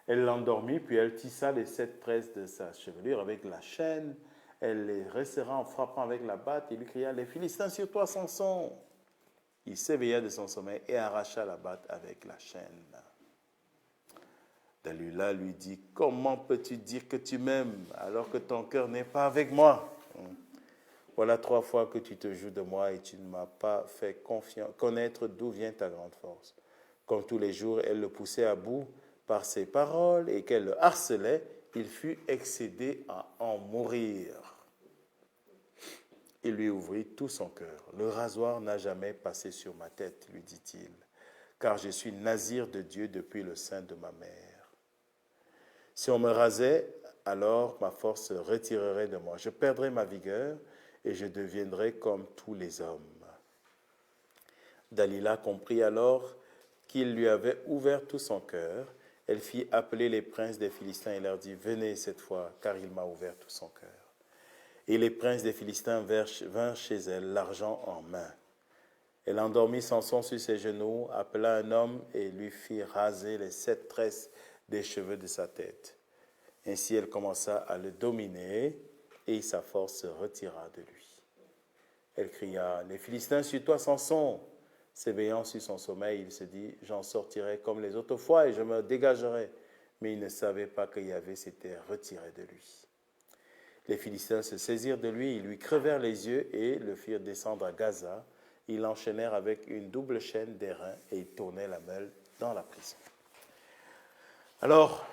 Elle l'endormit, puis elle tissa les 7 tresses de sa chevelure avec la chaîne. Elle les resserra en frappant avec la batte et lui cria, « Les Philistins sur toi, Samson !» Il s'éveilla de son sommeil et arracha la batte avec la chaîne. Dalila lui dit, « Comment peux-tu dire que tu m'aimes alors que ton cœur n'est pas avec moi? Voilà 3 fois que tu te joues de moi et tu ne m'as pas fait connaître d'où vient ta grande force. » Comme tous les jours, elle le poussait à bout par ses paroles et qu'elle le harcelait, il fut excédé à en mourir. Il lui ouvrit tout son cœur. « Le rasoir n'a jamais passé sur ma tête, lui dit-il, car je suis nazir de Dieu depuis le sein de ma mère. Si on me rasait, alors ma force se retirerait de moi. Je perdrais ma vigueur et je deviendrais comme tous les hommes. » Dalila comprit alors qu'il lui avait ouvert tout son cœur. Elle fit appeler les princes des Philistins et leur dit, « Venez cette fois, car il m'a ouvert tout son cœur. » Et les princes des Philistins vinrent chez elle, l'argent en main. Elle endormit Samson sur ses genoux, appela un homme et lui fit raser les 7 tresses des cheveux de sa tête. Ainsi elle commença à le dominer et sa force se retira de lui. Elle cria, « Les Philistins sur toi, Samson !» S'éveillant sur son sommeil, il se dit, « J'en sortirai comme les autres fois et je me dégagerai. » Mais il ne savait pas que Yahvé s'était retiré de lui. Les Philistins se saisirent de lui, ils lui crevèrent les yeux et le firent descendre à Gaza. Ils l'enchaînèrent avec une double chaîne d'airain et ils tournaient la meule dans la prison. Alors,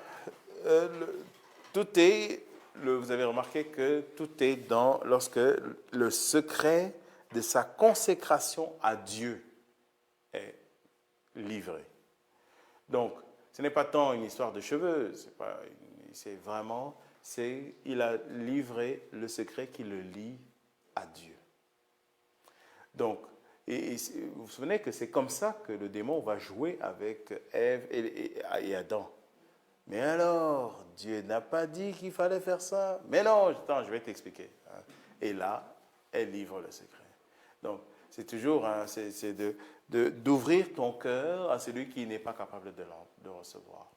vous avez remarqué que tout est lorsque le secret de sa consécration à Dieu est livré. Donc, ce n'est pas tant une histoire de cheveux, il a livré le secret qui le lie à Dieu. Donc, et vous vous souvenez que c'est comme ça que le démon va jouer avec Ève et Adam. Mais alors, Dieu n'a pas dit qu'il fallait faire ça. Mais non, attends, je vais t'expliquer. Et là, elle livre le secret. Donc, c'est toujours d'ouvrir ton cœur à celui qui n'est pas capable de recevoir.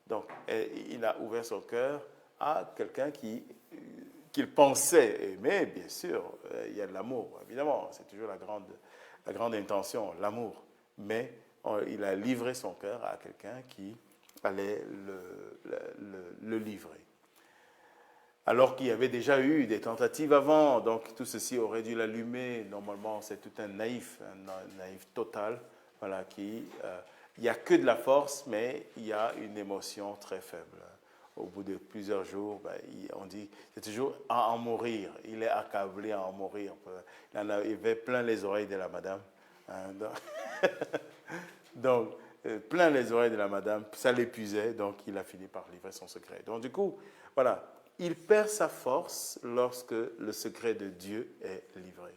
Donc, il a ouvert son cœur à quelqu'un qu'il pensait aimer, bien sûr. Il y a de l'amour, évidemment. C'est toujours la grande intention, l'amour. Mais il a livré son cœur à quelqu'un qui allait le livrer. Alors qu'il y avait déjà eu des tentatives avant, donc tout ceci aurait dû l'allumer. Normalement, c'est tout un naïf total, voilà, il n'y a que de la force, mais il y a une émotion très faible. Au bout de plusieurs jours, on dit, c'est toujours à en mourir. Il est accablé à en mourir. Il avait plein les oreilles de la madame. Donc, plein les oreilles de la madame, ça l'épuisait, donc il a fini par livrer son secret. Donc du coup, voilà, il perd sa force lorsque le secret de Dieu est livré.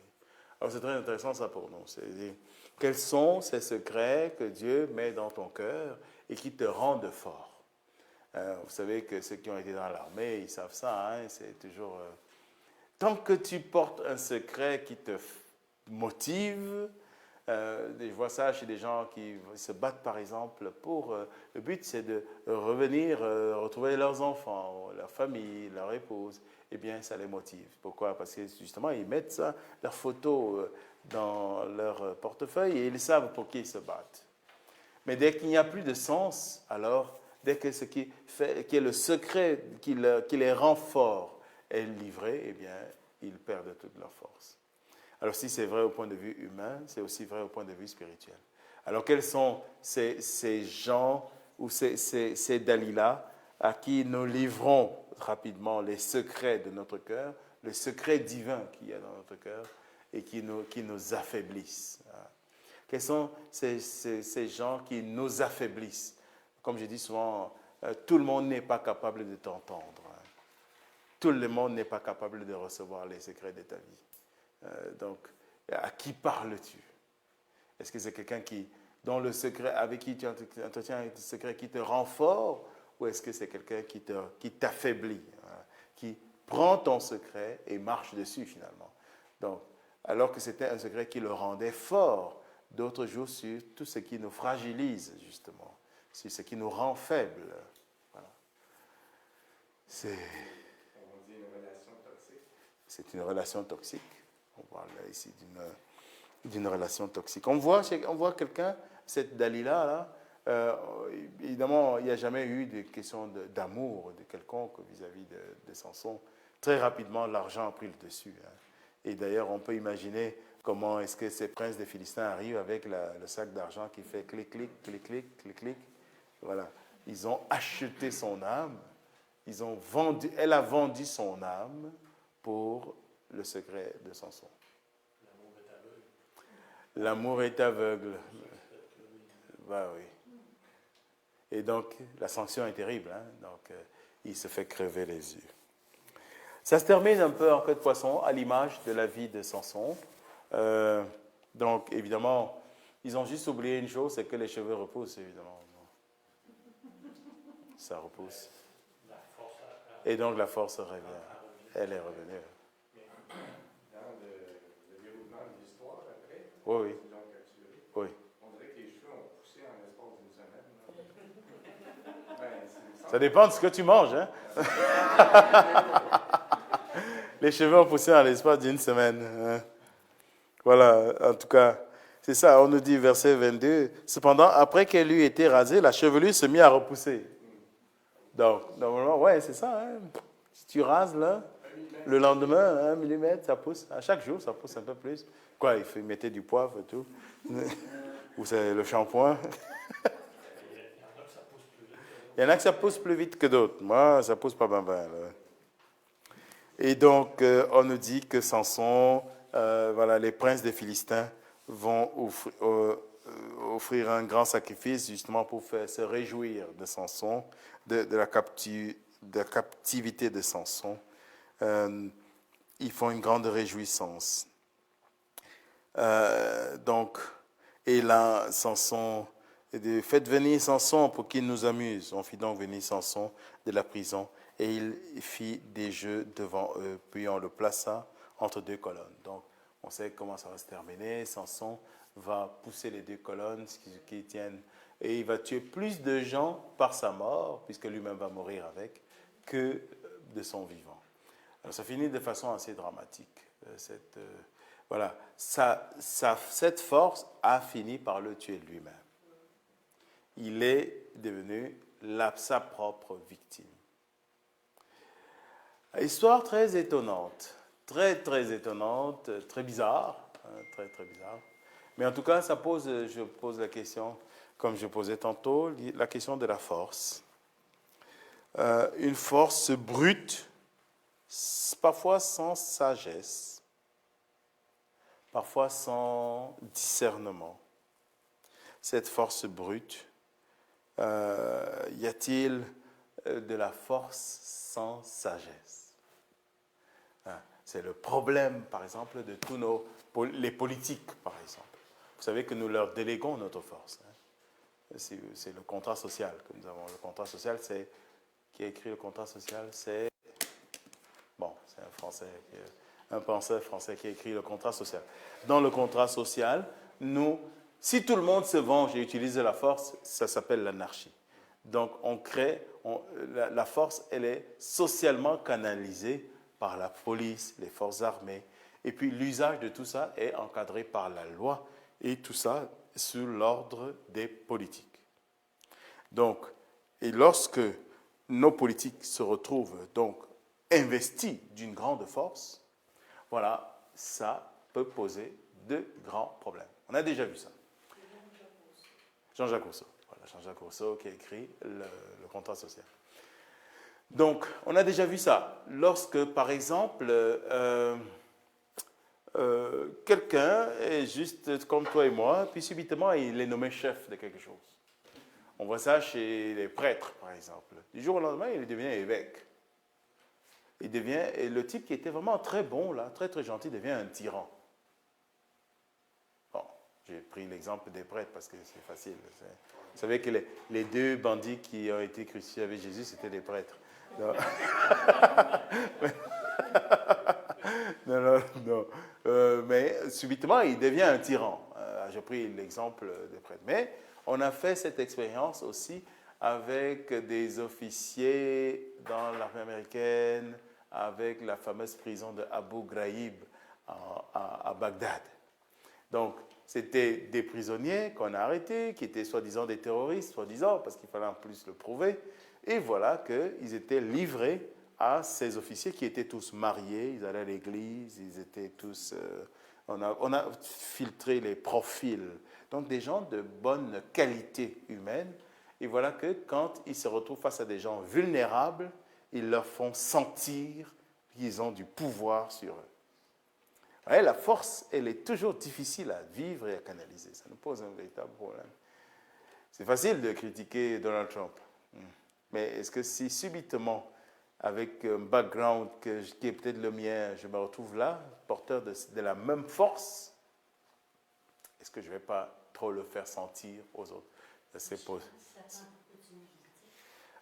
Alors c'est très intéressant ça pour nous. C'est-à-dire, quels sont ces secrets que Dieu met dans ton cœur et qui te rendent fort? Vous savez que ceux qui ont été dans l'armée, ils savent ça, hein, c'est toujours... tant que tu portes un secret qui te motive, je vois ça chez des gens qui se battent par exemple pour... le but c'est de revenir, retrouver leurs enfants, leur famille, leur épouse, eh bien ça les motive. Pourquoi? Parce que justement ils mettent ça, leurs photos dans leur portefeuille et ils savent pour qui ils se battent. Mais dès qu'il n'y a plus de sens, alors... Dès que ce qui est le secret qui les rend forts est livré, eh bien, ils perdent toute leur force. Alors, si c'est vrai au point de vue humain, c'est aussi vrai au point de vue spirituel. Alors, quels sont ces gens ou ces Dalila? à qui nous livrons rapidement les secrets de notre cœur, les secrets divins qu'il y a dans notre cœur et qui nous affaiblissent. Quels sont ces gens qui nous affaiblissent? Comme je dis souvent, tout le monde n'est pas capable de t'entendre. Tout le monde n'est pas capable de recevoir les secrets de ta vie. Donc, à qui parles-tu? Est-ce que c'est quelqu'un dont le secret, avec qui tu entretiens un secret qui te rend fort, ou est-ce que c'est quelqu'un qui t'affaiblit, qui prend ton secret et marche dessus finalement? Donc, alors que c'était un secret qui le rendait fort, d'autres jouent sur tout ce qui nous fragilise justement, sur ce qui nous rend faibles. Voilà. C'est une relation toxique. On parle ici d'une relation toxique. On voit quelqu'un, cette Dalila, là, évidemment, il n'y a jamais eu de question d'amour de quelconque vis-à-vis de Samson. Très rapidement, l'argent a pris le dessus. Et d'ailleurs, on peut imaginer comment est-ce que ces princes des Philistins arrivent avec le sac d'argent qui fait clic, clic, clic, clic, clic, clic. Voilà. Ils ont acheté son âme. Elle a vendu son âme pour le secret de Samson. L'amour est aveugle. Bah oui. Et donc, la sanction est terrible. Donc, il se fait crever les yeux. Ça se termine un peu en queue de poisson, à l'image de la vie de Samson. Donc, évidemment, ils ont juste oublié une chose, c'est que les cheveux repoussent, évidemment. Ça repousse. Et donc, la force revient. Elle est revenue. Dans le déroulement de l'histoire, après, oui, oui. Oui. On dirait que les cheveux ont poussé en l'espace d'une semaine. Ça dépend de ce que tu manges. Hein? Les cheveux ont poussé en l'espace d'une semaine. Hein? Voilà, en tout cas, c'est ça. On nous dit, verset 22, « Cependant, après qu'elle eut été rasée, la chevelure se mit à repousser. » Donc, normalement, ouais, c'est ça. Hein? Si tu rases, là, le lendemain, 1 millimètre, ça pousse. À chaque jour, ça pousse un peu plus. Quoi, il mettait du poivre et tout. Ou c'est le shampoing. Il y en a que ça pousse plus vite que d'autres. Moi, ça pousse pas bien. Et donc, on nous dit que Samson, voilà, les princes des Philistins vont offrir un grand sacrifice justement pour se réjouir de Samson, de la captivité de Samson. Ils font une grande réjouissance. Donc, et là, Samson, faites venir Samson pour qu'il nous amuse. On fit donc venir Samson de la prison et il fit des jeux devant eux, puis on le plaça entre deux colonnes. Donc, on sait comment ça va se terminer. Samson va pousser les deux colonnes qui tiennent et il va tuer plus de gens par sa mort, puisque lui-même va mourir avec, que de son vivant. Alors, ça finit de façon assez dramatique. Voilà, cette force a fini par le tuer lui-même. Il est devenu sa propre victime. Histoire très étonnante, très étonnante, très bizarre, très bizarre. Mais en tout cas, je pose la question, comme je posais tantôt, la question de la force. Une force brute, parfois sans sagesse, parfois sans discernement. Cette force brute, y a-t-il de la force sans sagesse? C'est le problème, par exemple, de tous les politiques, par exemple. Vous savez que nous leur déléguons notre force. C'est le contrat social que nous avons. Le contrat social, qui a écrit le contrat social, c'est un penseur français qui a écrit le contrat social. Dans le contrat social, si tout le monde se venge et utilise la force, ça s'appelle l'anarchie. Donc, la force, elle est socialement canalisée par la police, les forces armées. Et puis, l'usage de tout ça est encadré par la loi et tout ça sous l'ordre des politiques. Donc, et lorsque nos politiques se retrouvent donc investis d'une grande force, voilà, ça peut poser de grands problèmes. On a déjà vu ça. Jean-Jacques Rousseau. Voilà, Jean-Jacques Rousseau qui a écrit le contrat social. Donc, on a déjà vu ça. Lorsque, par exemple, quelqu'un est juste comme toi et moi, puis subitement, il est nommé chef de quelque chose. On voit ça chez les prêtres, par exemple. Du jour au lendemain, il devient évêque. Et le type qui était vraiment très bon, là, très très gentil, devient un tyran. Bon, j'ai pris l'exemple des prêtres parce que c'est facile. Vous savez que les deux bandits qui ont été crucifiés avec Jésus, c'était des prêtres. Non, non. Mais subitement, il devient un tyran. J'ai pris l'exemple des prêtres. Mais on a fait cette expérience aussi avec des officiers dans l'armée américaine, avec la fameuse prison de Abu Ghraib à Bagdad. Donc, c'était des prisonniers qu'on a arrêtés, qui étaient soi-disant des terroristes, soi-disant, parce qu'il fallait en plus le prouver. Et voilà qu'ils étaient livrés à ces officiers qui étaient tous mariés, ils allaient à l'église, ils étaient tous... on a filtré les profils. Donc, des gens de bonne qualité humaine. Et voilà que quand ils se retrouvent face à des gens vulnérables, ils leur font sentir qu'ils ont du pouvoir sur eux. Vous voyez, la force, elle est toujours difficile à vivre et à canaliser. Ça nous pose un véritable problème. C'est facile de critiquer Donald Trump. Mais est-ce que si subitement, avec un background qui est peut-être le mien, je me retrouve là, porteur de la même force, est-ce que je ne vais pas trop le faire sentir aux autres? Ça pose.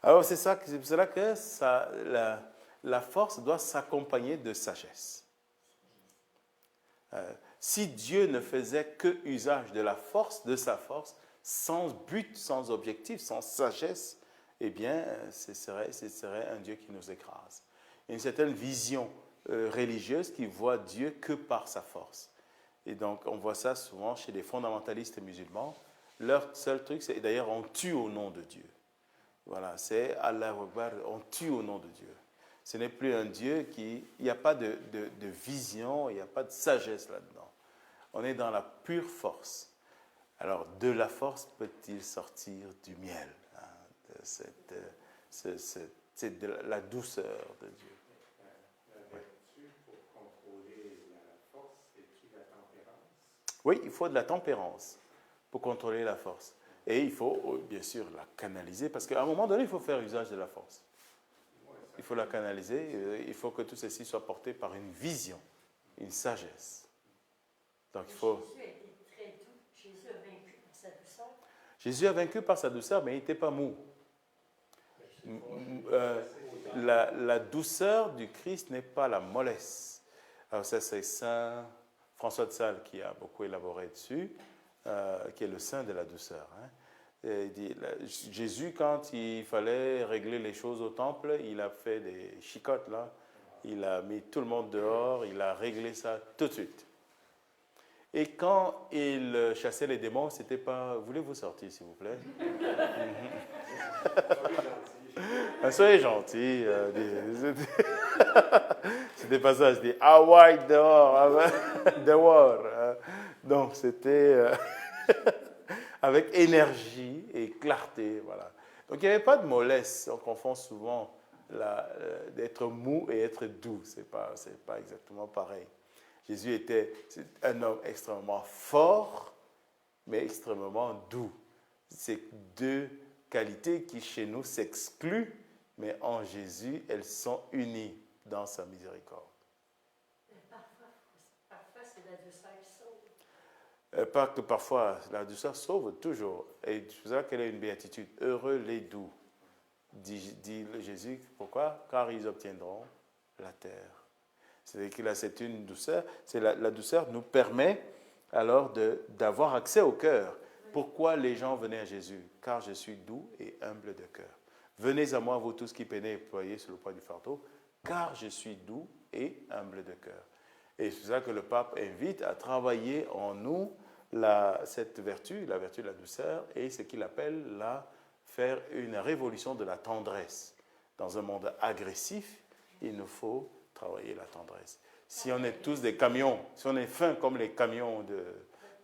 Alors c'est pour cela que la force doit s'accompagner de sagesse. Si Dieu ne faisait que usage de la force, de sa force, sans but, sans objectif, sans sagesse, eh bien, ce serait un Dieu qui nous écrase. Il y a une certaine vision religieuse qui voit Dieu que par sa force. Et donc, on voit ça souvent chez les fondamentalistes musulmans. Leur seul truc, c'est d'ailleurs, on tue au nom de Dieu. Voilà, c'est Allah Akbar, on tue au nom de Dieu. Ce n'est plus un Dieu qui... Il n'y a pas de vision, il n'y a pas de sagesse là-dedans. On est dans la pure force. Alors, de la force peut-il sortir du miel, hein, c'est de la douceur de Dieu. La vertu pour contrôler la force, c'est-tu la tempérance? Oui, il faut de la tempérance pour contrôler la force. Et il faut, bien sûr, la canaliser, parce qu'à un moment donné, il faut faire usage de la force. Il faut la canaliser, il faut que tout ceci soit porté par une vision, une sagesse. Donc il faut... Jésus a été très doux. Jésus a vaincu par sa douceur. Jésus a vaincu par sa douceur, mais il n'était pas mou. La douceur du Christ n'est pas la mollesse. Alors ça, c'est Saint François de Sales qui a beaucoup élaboré dessus, qui est le saint de la douceur. Hein. Il dit, Jésus, quand il fallait régler les choses au temple, il a fait des chicottes, là. Il a mis tout le monde dehors, il a réglé ça tout de suite. Et quand il chassait les démons, c'était pas... Voulez-vous sortir, s'il vous plaît? Soyez gentil. C'était pas ça, je dis, ah ouais, dehors, dehors. Donc, c'était... avec énergie et clarté, voilà. Donc, il n'y avait pas de mollesse. On confond souvent d'être mou et être doux. C'est pas exactement pareil. Jésus était un homme extrêmement fort, mais extrêmement doux. C'est deux qualités qui, chez nous, s'excluent, mais en Jésus, elles sont unies dans sa miséricorde. Parfois, c'est la douceur qui sauve. Pas que parfois, la douceur sauve toujours. Et c'est pour ça qu'elle est une béatitude. Heureux les doux, dit Jésus. Pourquoi? Car ils obtiendront la terre. C'est-à-dire que là, c'est une douceur. La douceur nous permet alors d'avoir accès au cœur. Pourquoi les gens venaient à Jésus? Car je suis doux et humble de cœur. Venez à moi, vous tous qui peinez et ployez sur le poids du fardeau, car je suis doux et humble de cœur. Et c'est ça que le pape invite à travailler en nous cette vertu, la vertu de la douceur, et ce qu'il appelle faire une révolution de la tendresse. Dans un monde agressif, il nous faut travailler la tendresse. Si on est tous des camions, si on est fins comme les camions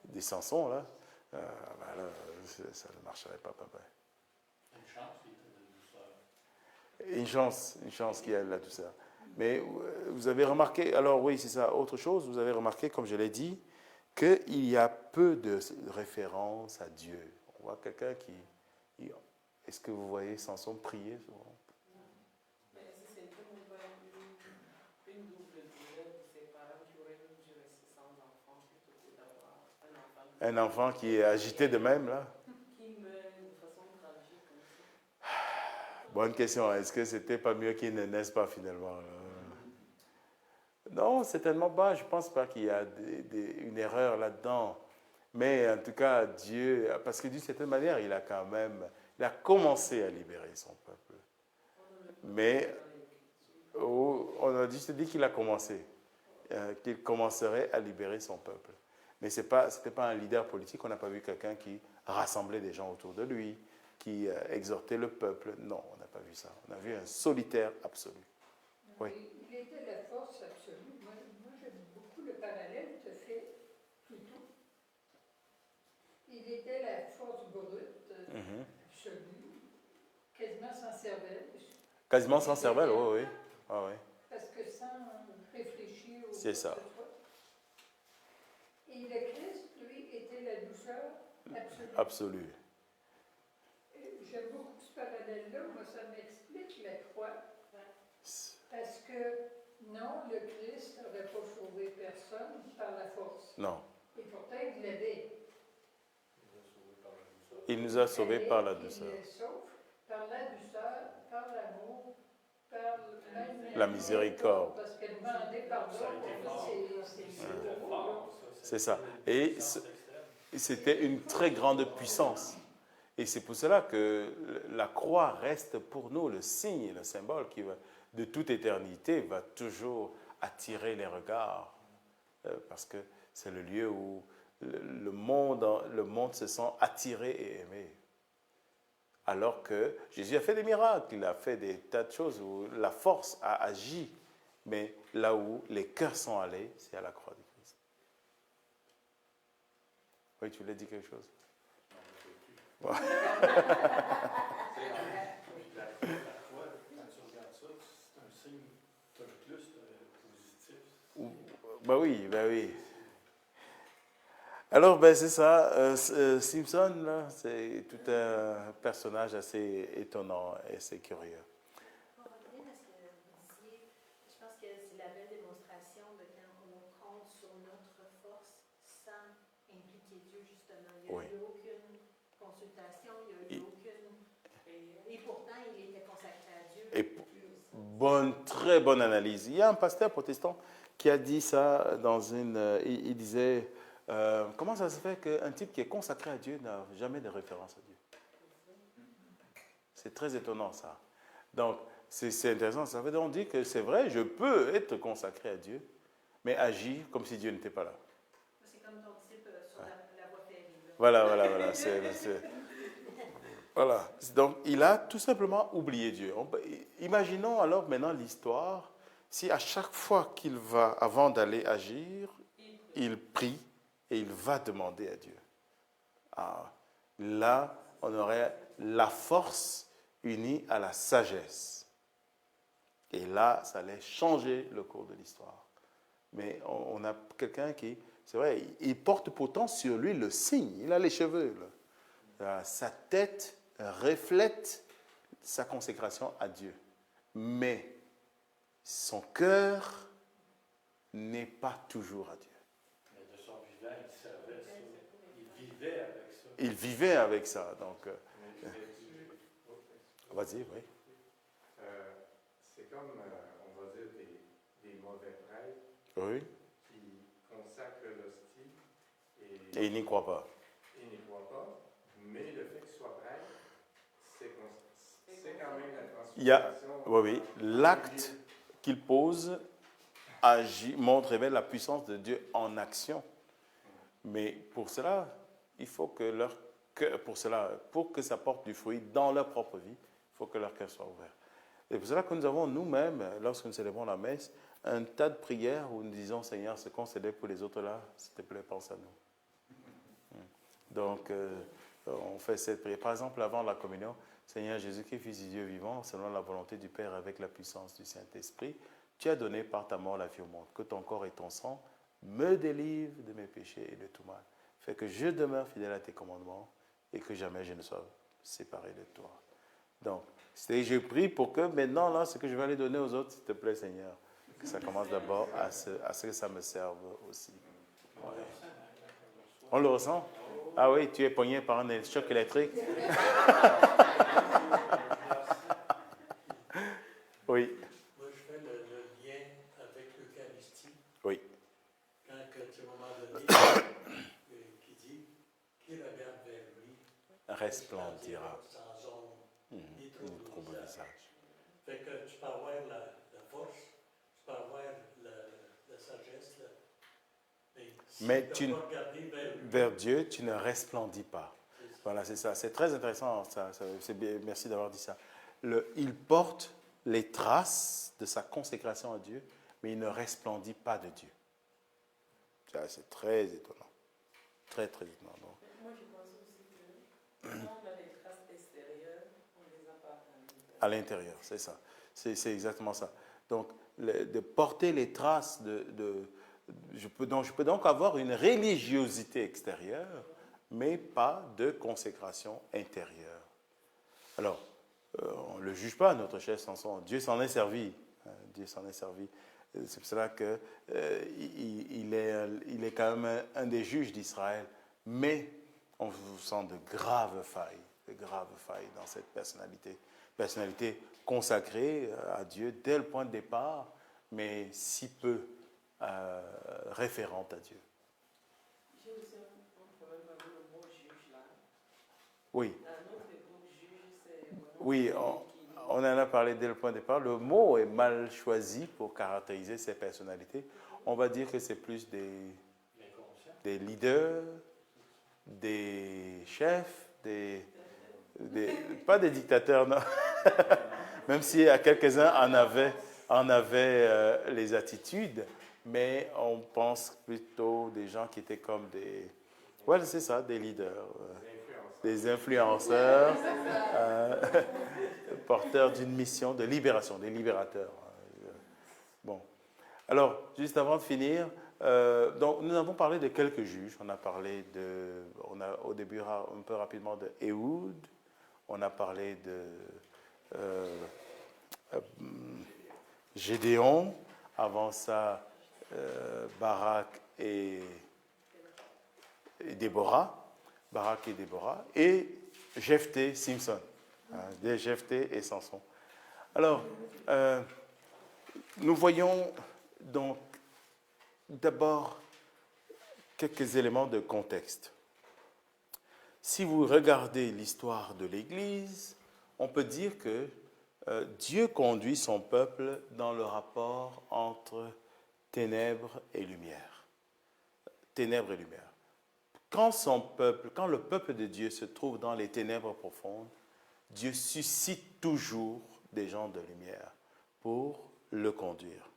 des Samson, là, ça ne marcherait pas. Une chance, il était de douceur. Une chance qu'il y a là tout ça. Mais vous avez remarqué, alors oui, c'est ça, autre chose, vous avez remarqué, comme je l'ai dit, qu'il y a peu de références à Dieu. On voit quelqu'un qui... Est-ce que vous voyez Samson prier souvent? Mais c'est une double durée de ses parents qui auraient dû rester sans enfant plutôt que d'avoir un enfant. Un enfant qui est agité de même, là? Qui meurt de façon tragique comme ça. Bonne question. Est-ce que c'était pas mieux qu'il ne naisse pas finalement? Non, certainement pas. Je ne pense pas qu'il y a une erreur là-dedans. Mais en tout cas, Dieu, parce que d'une certaine manière, il a commencé à libérer son peuple. Mais on a juste dit qu'il a commencé, qu'il commencerait à libérer son peuple. Mais ce n'était pas un leader politique. On n'a pas vu quelqu'un qui rassemblait des gens autour de lui, qui exhortait le peuple. Non, on n'a pas vu ça. On a vu un solitaire absolu. Oui. Il était la force absolue. Moi j'aime beaucoup le parallèle que tu fais plus tôt. Il était la force brute, absolue, quasiment sans cervelle. Quasiment sans cervelle, oui. Ah, oui. Parce que sans réfléchir au C'est ça. Et le Christ, lui, était la douceur absolue. Absolue. J'aime beaucoup ce parallèle-là. Moi, ça m'explique la croix. Parce que, non, le Christ n'aurait pas sauvé personne par la force. Non. Et pourtant, il l'avait. Il nous a sauvés par la douceur. Il les sauve par la douceur, par l'amour, par même la miséricorde. Parce qu'elle demandait pardon, c'est ça. Et c'était une très grande puissance. Et c'est pour cela que la croix reste pour nous le signe, le symbole qui va, de toute éternité va toujours attirer les regards. Parce que c'est le lieu où le monde se sent attiré et aimé. Alors que Jésus a fait des miracles, il a fait des tas de choses où la force a agi. Mais là où les cœurs sont allés, c'est à la croix de Christ. Oui, tu voulais dire quelque chose? La croix, quand tu regardes ça, c'est un signe plus positif. Ben oui. Alors, c'est ça. Simpson, là, c'est tout un personnage assez étonnant et assez curieux. Pour revenir à ce que vous disiez, je pense que c'est la belle démonstration de quand on compte sur notre force sans impliquer Dieu, justement. Il n'y a eu aucune consultation, il n'y a eu aucune... Et pourtant, il était consacré à Dieu. Et très bonne analyse. Il y a un pasteur protestant qui a dit ça dans une... il disait... comment ça se fait qu'un type qui est consacré à Dieu n'a jamais de référence à Dieu? C'est très étonnant, ça. Donc, c'est intéressant. Ça veut donc dire que c'est vrai, je peux être consacré à Dieu, mais agir comme si Dieu n'était pas là. C'est comme ton type sur la voie ferrée. Voilà. Voilà. Donc, il a tout simplement oublié Dieu. Imaginons alors maintenant l'histoire, si à chaque fois qu'il va, avant d'aller agir, il prie, et il va demander à Dieu. Là, on aurait la force unie à la sagesse. Et là, ça allait changer le cours de l'histoire. Mais on a quelqu'un qui, c'est vrai, il porte pourtant sur lui le signe. Il a les cheveux. Là. Sa tête reflète sa consécration à Dieu. Mais son cœur n'est pas toujours à Dieu. Il vivait avec ça. Donc, vas-y, oui. C'est comme, on va dire, des mauvais prêtres Oui. qui consacrent l'hostie Et il n'y croit pas. Mais le fait qu'il soit prêtre, c'est quand même la transformation. Il y a, oui. L'acte qu'il pose révèle la puissance de Dieu en action. Mais pour cela, il faut que leur cœur, pour que ça porte du fruit dans leur propre vie, il faut que leur cœur soit ouvert. Et pour cela que nous avons nous-mêmes, lorsque nous célébrons la messe, un tas de prières où nous disons, Seigneur, ce qu'on célèbre pour les autres là, s'il te plaît, pense à nous. Donc, on fait cette prière. Par exemple, avant la communion, Seigneur Jésus-Christ, Fils du Dieu vivant, selon la volonté du Père avec la puissance du Saint-Esprit, tu as donné par ta mort la vie au monde. Que ton corps et ton sang me délivrent de mes péchés et de tout mal. Fais que je demeure fidèle à tes commandements et que jamais je ne sois séparé de toi. Donc, je prie pour que maintenant, là, ce que je vais aller donner aux autres, s'il te plaît, Seigneur, que ça commence d'abord à ce que ça me serve aussi. Ouais. On le ressent? Ah oui, tu es pogné par un choc électrique? Oui. Moi, je fais le lien avec l'Eucharistie. Oui. Quand tu, à un moment donné, qui dit qui regarde vers lui Resplendira. sans ombre, ni Trop trouble beau de visage. visage. Fait que tu peux avoir la force, tu peux avoir la sagesse, là. Mais si tu, pas regardé vers Dieu, tu ne resplendis pas. Voilà, c'est ça. C'est très intéressant. C'est bien, merci d'avoir dit ça. Il porte les traces de sa consécration à Dieu, mais il ne resplendit pas de Dieu. C'est très étonnant. Très, très étonnant. Donc, Moi, je pense aussi que quand on a les traces extérieures, on ne les a pas à l'intérieur, c'est ça. C'est exactement ça. Donc, de porter les traces je peux donc avoir une religiosité extérieure, mais pas de consécration intérieure. Alors, on ne le juge pas, notre cher Samson. Dieu s'en est servi. Dieu s'en est servi. C'est pour cela qu'il est quand même un des juges d'Israël. Mais on sent de graves failles dans cette personnalité. Personnalité consacrée à Dieu dès le point de départ, mais si peu référente à Dieu. J'ai aussi un problème avec le mot juge là. Oui. Un autre mot juge, c'est vraiment Oui, on en a parlé dès le point de départ. Le mot est mal choisi pour caractériser ces personnalités. On va dire que c'est plus des leaders, des chefs, pas des dictateurs, non. Même si à quelques-uns en avaient les attitudes, mais on pense plutôt des gens qui étaient comme ouais, c'est ça, des leaders, des influenceurs, porteurs d'une mission de libération, des libérateurs. Bon. Alors, juste avant de finir, donc nous avons parlé de quelques juges. On a au début un peu rapidement de Ehud, on a parlé de Gédéon, avant ça Barak et Déborah, et Jephthé, Simson, Jephthé et Samson. Alors, nous voyons donc d'abord quelques éléments de contexte. Si vous regardez l'histoire de l'Église, on peut dire que Dieu conduit son peuple dans le rapport entre ténèbres et lumière. Ténèbres et lumière. Quand le peuple de Dieu se trouve dans les ténèbres profondes, Dieu suscite toujours des gens de lumière pour le conduire.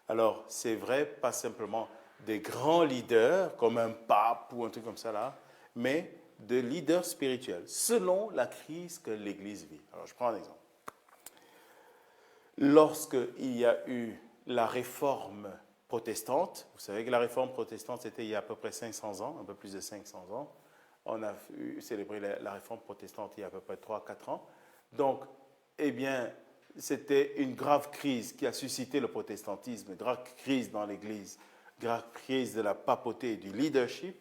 Alors, c'est vrai, pas simplement des grands leaders, comme un pape ou un truc comme ça là, mais de leaders spirituels, selon la crise que l'Église vit. Alors, je prends un exemple. Lorsqu'il y a eu la réforme protestante, vous savez que la réforme protestante, c'était il y a à peu près 500 ans, un peu plus de 500 ans. On a célébré la réforme protestante il y a à peu près 3-4 ans. Donc, eh bien, c'était une grave crise qui a suscité le protestantisme, grave crise dans l'Église, grave crise de la papauté et du leadership.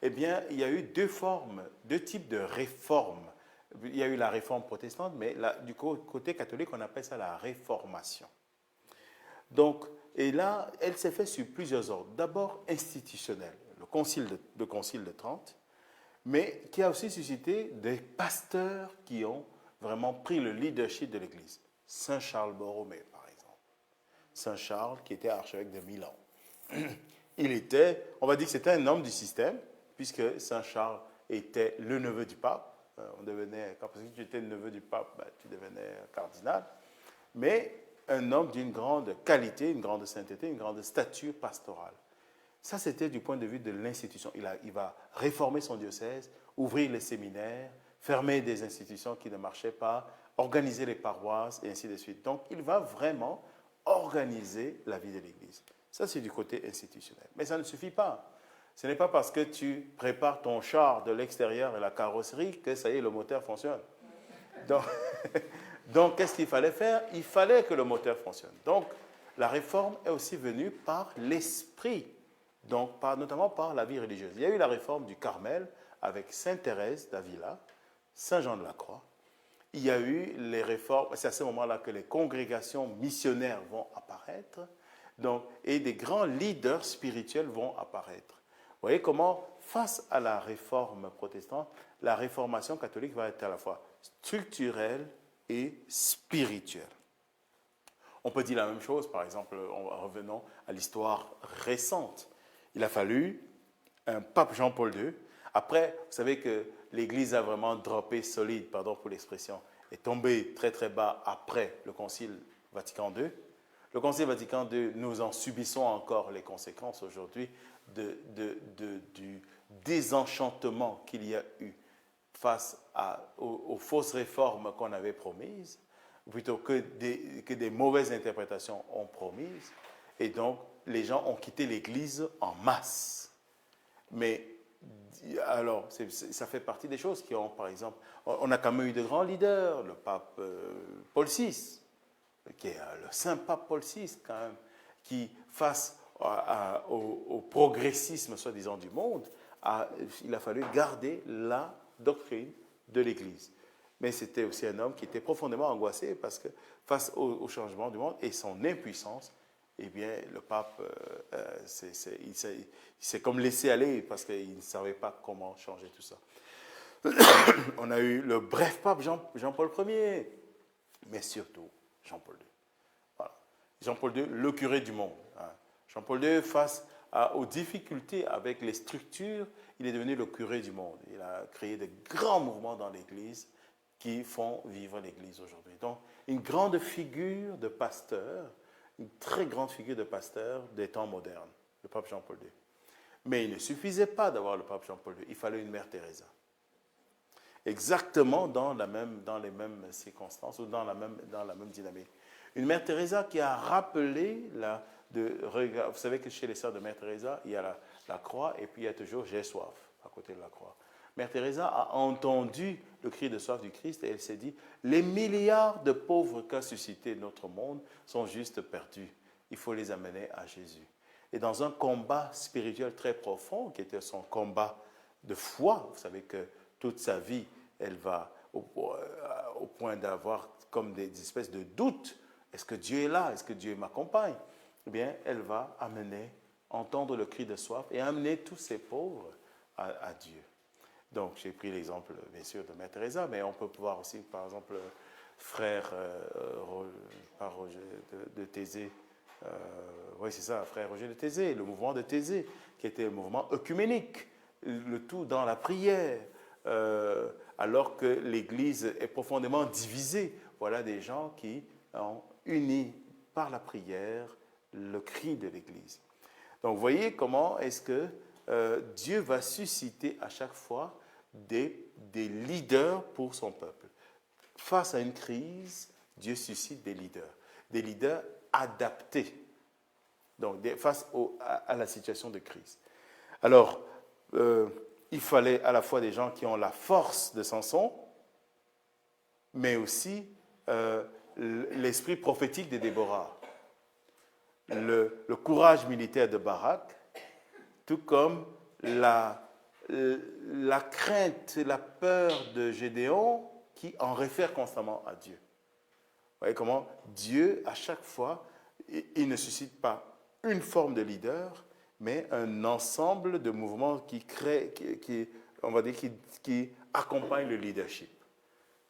Eh bien, il y a eu deux types de réformes. Il y a eu la réforme protestante, mais du côté catholique, on appelle ça la réformation. Donc, et là, elle s'est faite sur plusieurs ordres. D'abord, institutionnel, le concile de Trente, mais qui a aussi suscité des pasteurs qui ont vraiment pris le leadership de l'Église. Saint Charles Borromée, par exemple. Saint Charles, qui était archevêque de Milan. On va dire que c'était un homme du système, puisque Saint Charles était le neveu du pape. Quand tu étais le neveu du pape, tu devenais cardinal. Mais un homme d'une grande qualité, une grande sainteté, une grande stature pastorale. Ça, c'était du point de vue de l'institution. Il va réformer son diocèse, ouvrir les séminaires, fermer des institutions qui ne marchaient pas, organiser les paroisses et ainsi de suite. Donc, il va vraiment organiser la vie de l'Église. Ça, c'est du côté institutionnel. Mais ça ne suffit pas. Ce n'est pas parce que tu prépares ton char de l'extérieur et la carrosserie que ça y est, le moteur fonctionne. Donc qu'est-ce qu'il fallait faire? Il fallait que le moteur fonctionne. Donc, la réforme est aussi venue par l'esprit, donc notamment par la vie religieuse. Il y a eu la réforme du Carmel avec Sainte Thérèse d'Avila, Saint Jean de la Croix. Il y a eu les réformes, c'est à ce moment-là que les congrégations missionnaires vont apparaître, donc, et des grands leaders spirituels vont apparaître. Vous voyez comment, face à la réforme protestante, la réformation catholique va être à la fois structurelle et spirituelle. On peut dire la même chose, par exemple, revenons à l'histoire récente. Il a fallu un pape Jean-Paul II. Après, vous savez que l'Église a vraiment droppé solide, pardon pour l'expression, est tombée très très bas après le Concile Vatican II. Le Concile Vatican II, nous en subissons encore les conséquences aujourd'hui du désenchantement qu'il y a eu face aux fausses réformes qu'on avait promises, plutôt que des mauvaises interprétations ont promises. Et donc, les gens ont quitté l'Église en masse. Mais, alors, ça fait partie des choses qui ont, par exemple, on a quand même eu de grands leaders, le pape Paul VI, qui est le saint pape Paul VI, quand même, qui, face au progressisme, soi-disant, du monde, il a fallu garder la doctrine de l'Église. Mais c'était aussi un homme qui était profondément angoissé parce que face au changement du monde et son impuissance, eh bien, le pape, il s'est comme laissé aller parce qu'il ne savait pas comment changer tout ça. On a eu le bref pape Jean-Paul Ier, mais surtout Jean-Paul II. Voilà. Jean-Paul II, le curé du monde. Hein. Jean-Paul II, face aux difficultés avec les structures, il est devenu le curé du monde. Il a créé de grands mouvements dans l'Église qui font vivre l'Église aujourd'hui. Donc, une grande figure de pasteur, une très grande figure de pasteur des temps modernes, le pape Jean-Paul II. Mais il ne suffisait pas d'avoir le pape Jean-Paul II, il fallait une mère Teresa. Exactement dans les mêmes circonstances ou dans la même dynamique. Une mère Teresa qui a rappelé vous savez que chez les sœurs de mère Teresa, il y a la croix et puis il y a toujours « j'ai soif » à côté de la croix. Mère Teresa a entendu le cri de soif du Christ et elle s'est dit « les milliards de pauvres qu'a suscité notre monde sont juste perdus. Il faut les amener à Jésus. » Et dans un combat spirituel très profond, qui était son combat de foi, vous savez que toute sa vie, elle va au point d'avoir comme des espèces de doutes. Est-ce que Dieu est là? Est-ce que Dieu m'accompagne? Eh bien, elle va entendre le cri de soif et amener tous ces pauvres à Dieu. Donc, j'ai pris l'exemple, bien sûr, de Mère Teresa, mais on peut voir aussi, par exemple, frère Roger de Thésée. Oui, c'est ça, frère Roger de Thésée, le mouvement de Thésée, qui était un mouvement œcuménique, le tout dans la prière, alors que l'Église est profondément divisée. Voilà des gens qui ont uni par la prière le cri de l'Église. Donc, vous voyez comment est-ce que Dieu va susciter à chaque fois des leaders pour son peuple. Face à une crise, Dieu suscite des leaders adaptés, donc face à la situation de crise. Alors, il fallait à la fois des gens qui ont la force de Samson, mais aussi l'esprit prophétique de Déborah, le courage militaire de Barak, tout comme la crainte, la peur de Gédéon qui en réfère constamment à Dieu. Vous voyez comment Dieu, à chaque fois, il ne suscite pas une forme de leader, mais un ensemble de mouvements qui accompagnent le leadership.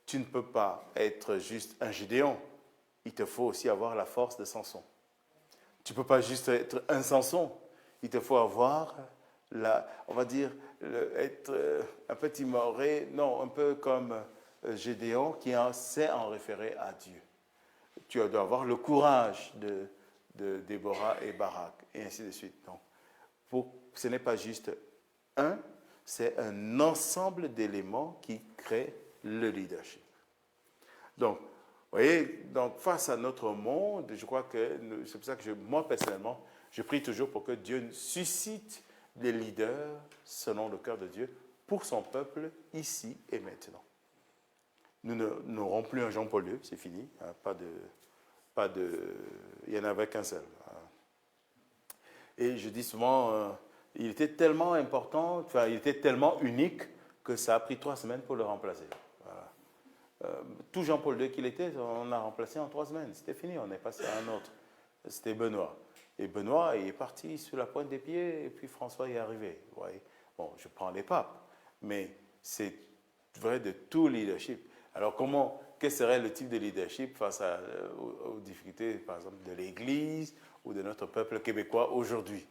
Tu ne peux pas être juste un Gédéon, il te faut aussi avoir la force de Samson. Tu ne peux pas juste être un Samson, il te faut avoir être un peu timoré, non, un peu comme Gédéon qui sait en référer à Dieu. Tu dois avoir le courage de Déborah et Barak, et ainsi de suite. Donc, ce n'est pas juste c'est un ensemble d'éléments qui créent le leadership. Donc, vous voyez, donc face à notre monde, je crois que c'est pour ça que moi personnellement, je prie toujours pour que Dieu suscite des leaders selon le cœur de Dieu pour son peuple ici et maintenant. Nous n'aurons plus un Jean-Paul II, c'est fini, hein, il n'y en avait qu'un seul. Hein. Et je dis souvent, il était tellement important, enfin, il était tellement unique que ça a pris 3 semaines pour le remplacer. Voilà. Tout Jean-Paul II qu'il était, on l'a remplacé en 3 semaines. C'était fini, on est passé à un autre. C'était Benoît. Et Benoît il est parti sur la pointe des pieds, et puis François est arrivé. Vous voyez. Bon, je prends les papes, mais c'est vrai de tout leadership. Alors, quel serait le type de leadership face aux difficultés, par exemple, de l'Église ou de notre peuple québécois aujourd'hui?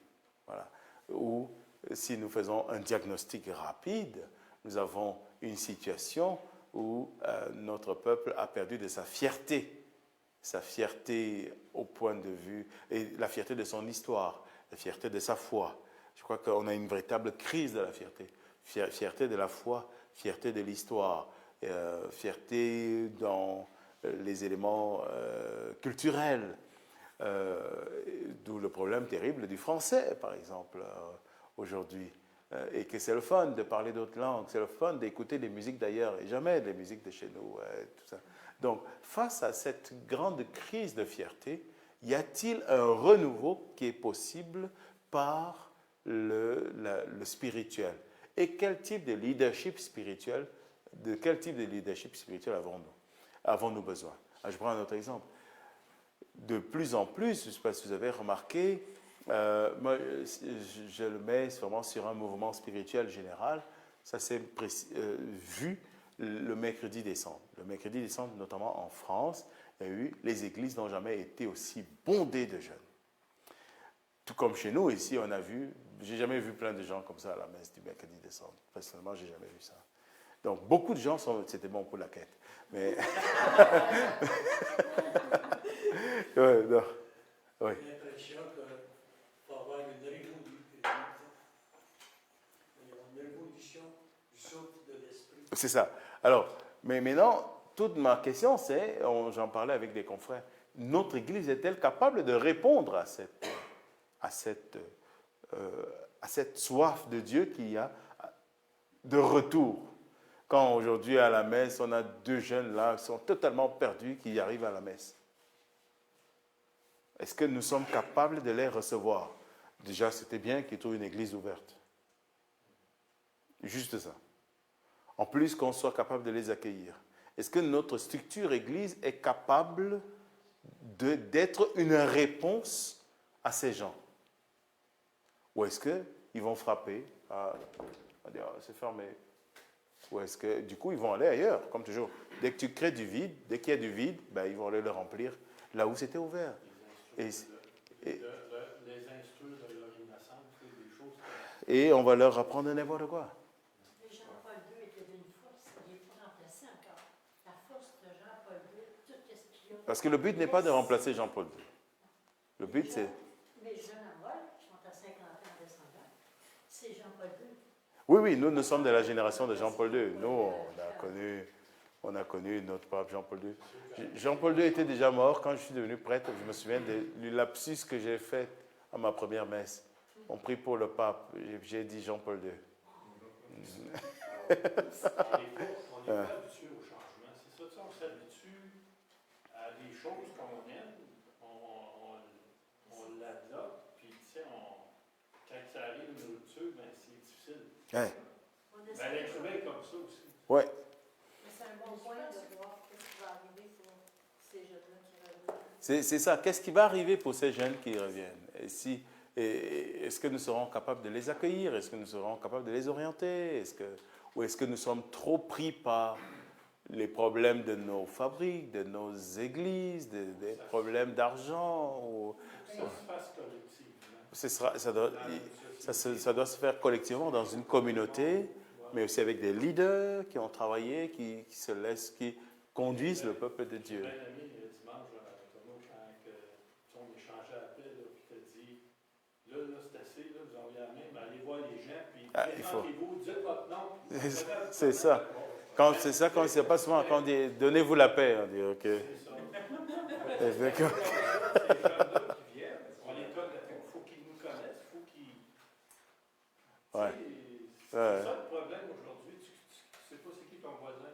Voilà. Ou si nous faisons un diagnostic rapide, nous avons une situation où notre peuple a perdu de sa fierté au point de vue, et la fierté de son histoire, la fierté de sa foi. Je crois qu'on a une véritable crise de la fierté. Fierté de la foi, fierté de l'histoire, fierté dans les éléments culturels, d'où le problème terrible du français, par exemple, aujourd'hui. Et que c'est le fun de parler d'autres langues, c'est le fun d'écouter des musiques d'ailleurs, et jamais des musiques de chez nous, tout ça. Donc, face à cette grande crise de fierté, y a-t-il un renouveau qui est possible par le spirituel? Et quel type de leadership spirituel, avons-nous besoin? Je prends un autre exemple. De plus en plus, je ne sais pas si vous avez remarqué, moi, je le mets vraiment sur un mouvement spirituel général. Ça s'est vu le mercredi décembre. Le mercredi décembre, notamment en France, il y a eu les églises n'ont jamais été aussi bondées de jeunes. Tout comme chez nous, ici, on a vu, j'ai jamais vu plein de gens comme ça à la messe du mercredi décembre. Personnellement, j'ai jamais vu ça. Donc, beaucoup de gens c'était bon pour la quête. Mais. Ouais, non. Oui. J'ai l'impression qu'il faut avoir une révolution du souffle de l'esprit. C'est ça. Alors, mais maintenant, toute ma question, c'est, j'en parlais avec des confrères, notre Église est-elle capable de répondre à cette soif de Dieu qu'il y a de retour? Quand aujourd'hui à la messe, on a 2 jeunes là qui sont totalement perdus, qui arrivent à la messe. Est-ce que nous sommes capables de les recevoir? Déjà, c'était bien qu'ils trouvent une église ouverte. Juste ça. En plus, qu'on soit capable de les accueillir. Est-ce que notre structure église est capable d'être une réponse à ces gens? Ou est-ce qu'ils vont frapper? On va dire, c'est fermé. Ou est-ce que, du coup, ils vont aller ailleurs, comme toujours. Dès que tu crées du vide, dès qu'il y a du vide, ben, ils vont aller le remplir là où c'était ouvert. Les instruire de leur innocence, des choses. Et on va leur apprendre n'importe quoi. Jean-Paul II était d'une force, il n'est pas remplacé encore. La force de Jean-Paul II, tout ce qu'il a. Parce que le but n'est pas de remplacer Jean-Paul II. Le but, c'est... Mais Jean Amol, qui sont à 50 ans en descendant, c'est Jean-Paul II. Oui, nous sommes de la génération de Jean-Paul II. Nous, on a connu notre pape Jean-Paul II. Jean-Paul II était déjà mort quand je suis devenu prêtre. Je me souviens du lapsus que j'ai fait à ma première messe. On prie pour le pape. J'ai dit Jean-Paul II. On n'est pas habitué au changement. C'est ça, on s'habitue à des choses qu'on aime, on l'adopte, puis tu sais, quand ça arrive une rupture, ben, c'est difficile. Ouais. Ben, l'être humain est comme ça aussi. Ouais. Mais c'est un bon point de voir ce qui va arriver pour ces jeunes-là qui reviennent. C'est ça. Qu'est-ce qui va arriver pour ces jeunes qui reviennent? Est-ce que nous serons capables de les accueillir? Est-ce que nous serons capables de les orienter? Ou est-ce que nous sommes trop pris par les problèmes de nos fabriques, de nos églises, des problèmes d'argent? Ça se passe collectivement. Ça doit se faire collectivement dans une communauté, mais aussi avec des leaders qui ont travaillé, qui conduisent le peuple de Dieu. J'ai un ami dimanche à Toronto, quand on échangeait à paix, puis il t'a dit, là, c'est assez, là, vous envoyez la main, mais allez voir les gens, puis présentez-vous, dites votre nom. C'est ça. Quand c'est ça, quand c'est pas souvent, quand on dit donnez-vous la paix, on dit ok. C'est ça. D'accord. Ces jeunes-là qui viennent, on les connaît, il faut qu'ils nous connaissent, il faut qu'ils... Ouais. C'est ça le problème aujourd'hui, tu sais pas c'est qui ton voisin.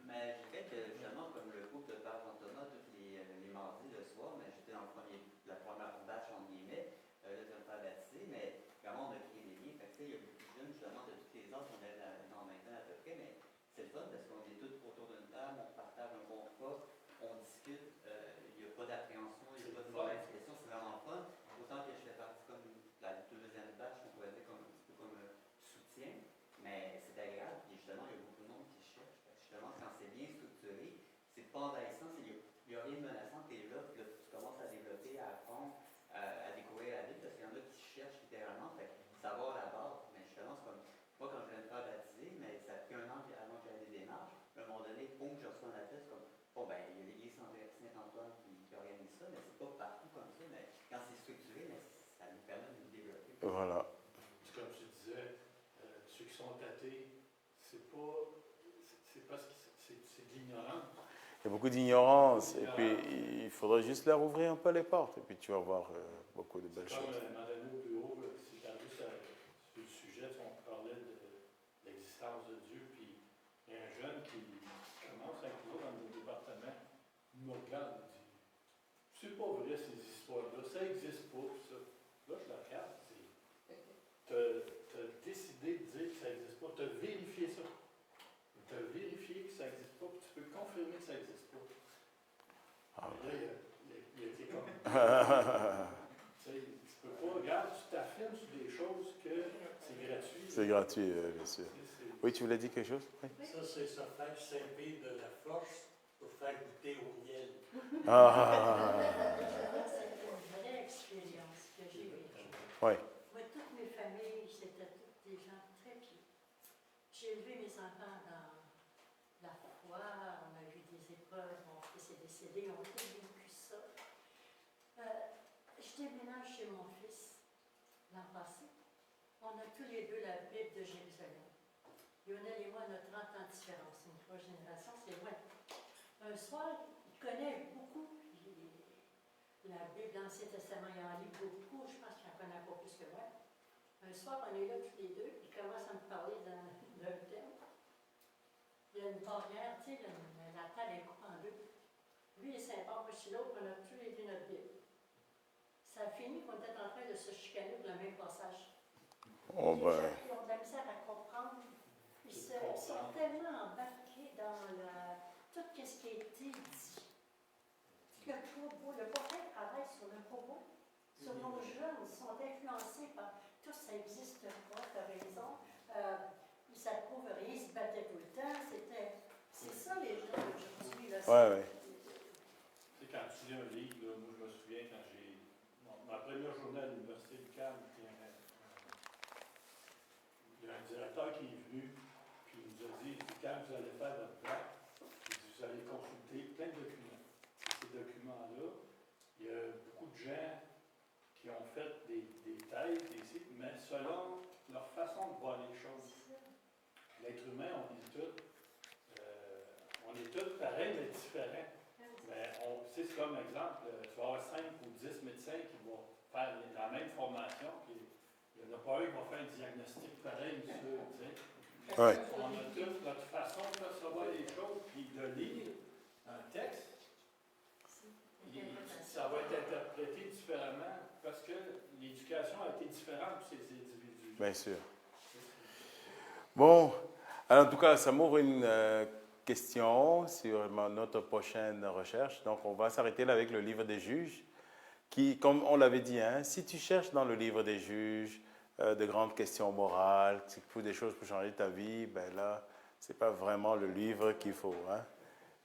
Mais je dirais que justement, comme le couple de Père Jean-Thomas, tous les mardis le soir, mais j'étais dans la première batch en guillemets, là je vais me faire baptiser, mais vraiment on a créé des liens. Fait que, tu sais, il y a beaucoup de jeunes justement de tous les âges, on est dans 20 ans à peu près, mais c'est le fun parce qu'on est tous autour d'une table, on partage un bon repas, on discute, il n'y a pas d'appréhension, il n'y a pas de mauvaise question, c'est vraiment fun. Autant que je fais partie comme la deuxième batch, on pourrait dire comme un petit peu comme soutien, mais c'est agréable, puis justement il y a beaucoup de monde qui cherche. Fait que justement, quand c'est bien structuré, c'est pas envahissant, il n'y a rien de menaçant, tu es là, puis là, tu commences à développer, à apprendre, à découvrir la vie, parce qu'il y en a qui cherchent littéralement, fait que savoir la base, mais justement, c'est comme, moi quand je viens de me faire baptiser, mais ça a pris un an avant que j'aille des démarches, à un moment donné, boum, je reçois un appel, c'est comme, bon ben, il y a l'église Saint-Antoine qui organise ça, mais c'est pas partout comme ça, mais quand c'est structuré, mais ça nous permet de nous développer. Voilà. C'est comme tu disais, ceux qui sont athées, c'est parce que c'est de l'ignorance. Il y a beaucoup d'ignorance et puis il faudrait juste leur ouvrir un peu les portes et puis tu vas voir beaucoup de belles C'est comme choses. un moment donné au bureau, c'est arrivé sur le sujet, on parlait de l'existence de Dieu, puis il y a un jeune qui commence avec nous dans le département, il me regarde et dit c'est pas vrai ces histoires-là, ça n'existe pas, ça. Là, je le regarde, je dis tu as décidé de dire que ça n'existe pas, tu as vérifié ça. Tu as vérifié que ça n'existe pas, puis tu peux confirmer que ça n'existe pas. Ah, Et là, il a été comme. Tu peux pas, regarde, tu t'affirmes sur des choses que c'est gratuit. c'est gratuit, bien sûr. Oui, tu voulais dire quelque chose? Oui. Ça, c'est se faire servir de la force pour faire goûter au miel. Ah, C'est une vraie expérience que j'ai vécue. oui. Moi, toutes mes familles, c'était toutes des gens très pieux. J'ai élevé mes enfants dans la foi, on a eu des épreuves, mon fils est décédé, on a tous vécu ça. Je déménage chez mon fils l'an passé. On a tous les deux la Bible de Jérusalem. Lionel et moi, on a 30 ans de différence, une 3 générations, c'est loin. Un soir, il connaît beaucoup la Bible, l'Ancien Testament, il en lit beaucoup, je pense qu'il en connaît pas plus que moi. Un soir, on est là tous les deux, il commence à me parler d'un thème. Il y a une barrière, tu sais, la table est coupée en deux. Lui et Saint-Paul, moi je suis l'autre, on a tous les deux notre Bible. Ça a fini qu'on était en train de se chicaner pour le même passage. Oh, Les ben. gens qui ont de la misère à comprendre, ils sont tellement embarqués dans tout ce qui a été dit. Le propos, le prophète travaille sur le propos. Sur nos jeunes, ils sont influencés par tout ça n'existe pas, tu as raison. Ça ne prouve rien, ils se battaient tout le temps. C'est ça les gens d'aujourd'hui. Ouais. Tu sais, quand tu lis un livre, là, moi je me souviens quand ma première journée à l'Université du CAM, il y a un directeur qui est venu, puis il nous a dit quand vous allez faire votre bac, vous allez consulter plein de documents. Ces documents-là, il y a beaucoup de gens qui ont fait des thèses, des sites, mais selon leur façon de voir les choses. L'être humain, on est tous pareils, mais différents. Mais c'est comme exemple, tu vas avoir 5 ou 10 médecins qui vont faire la même formation, puis il n'y en a pas un qui va faire un diagnostic pareil sur, tu sais. Ouais. On a tous notre façon de percevoir les choses, puis de lire un texte. Ça va être interprété différemment parce que l'éducation a été différente pour ces individus. Bien sûr. Bon, alors en tout cas, ça m'ouvre une question sur notre prochaine recherche. Donc, on va s'arrêter là avec le livre des juges, qui, comme on l'avait dit, hein, si tu cherches dans le livre des juges de grandes questions morales, des choses pour changer ta vie, ben là, c'est pas vraiment le livre qu'il faut. Hein.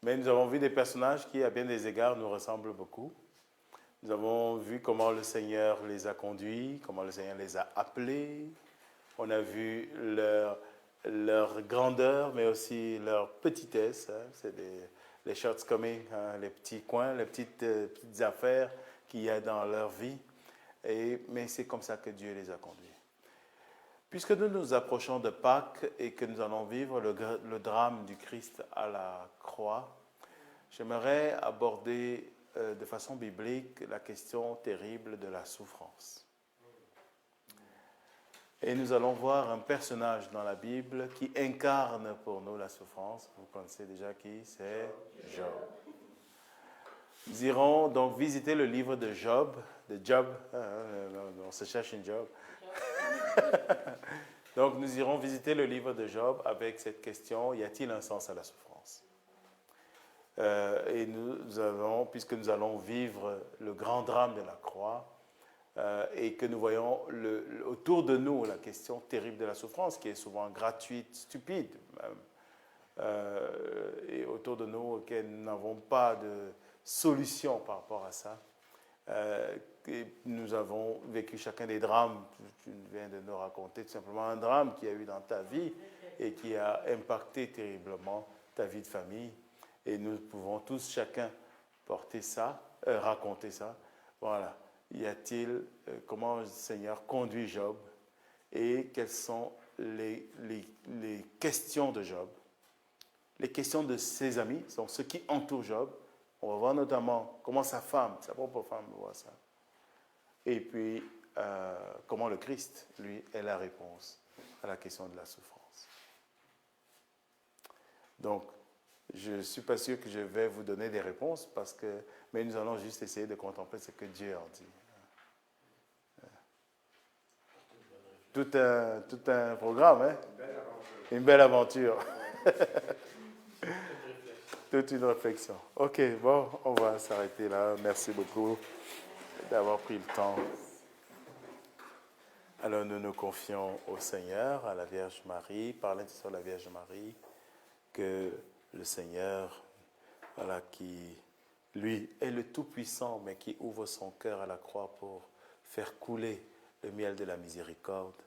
Mais nous avons vu des personnages qui, à bien des égards, nous ressemblent beaucoup. Nous avons vu comment le Seigneur les a conduits, comment le Seigneur les a appelés. On a vu leur grandeur, mais aussi leur petitesse. Hein. C'est les shortcomings, hein, les petits coins, les petites affaires qu'il y a dans leur vie. Mais c'est comme ça que Dieu les a conduits. Puisque nous nous approchons de Pâques et que nous allons vivre le drame du Christ à la croix, j'aimerais aborder de façon biblique la question terrible de la souffrance. Et nous allons voir un personnage dans la Bible qui incarne pour nous la souffrance. Vous connaissez déjà qui? C'est Job. Nous irons donc visiter le livre de Job, on se cherche une Job. Donc nous irons visiter le livre de Job avec cette question, y a-t-il un sens à la souffrance? Et puisque nous allons vivre le grand drame de la croix, et que nous voyons autour de nous la question terrible de la souffrance, qui est souvent gratuite, stupide, et autour de nous, auquel nous n'avons pas de solution par rapport à ça. Et nous avons vécu chacun des drames. Tu viens de nous raconter tout simplement un drame qu'il y a eu dans ta vie et qui a impacté terriblement ta vie de famille. Et nous pouvons tous, chacun, porter ça, raconter ça. Voilà. Comment le Seigneur conduit Job et quelles sont les questions de Job, les questions de ses amis, donc ceux qui entourent Job. On va voir notamment comment sa propre femme voit ça. Et puis, comment le Christ, lui, est la réponse à la question de la souffrance. Donc, je ne suis pas sûr que je vais vous donner des réponses, mais nous allons juste essayer de contempler ce que Dieu en dit. Tout un programme, hein? Une belle aventure. Toute une réflexion. OK, bon, on va s'arrêter là. Merci beaucoup d'avoir pris le temps. Alors, nous nous confions au Seigneur, à la Vierge Marie, par l'intercession de la Vierge Marie, que le Seigneur, voilà, qui, lui, est le Tout-Puissant, mais qui ouvre son cœur à la croix pour faire couler le miel de la miséricorde,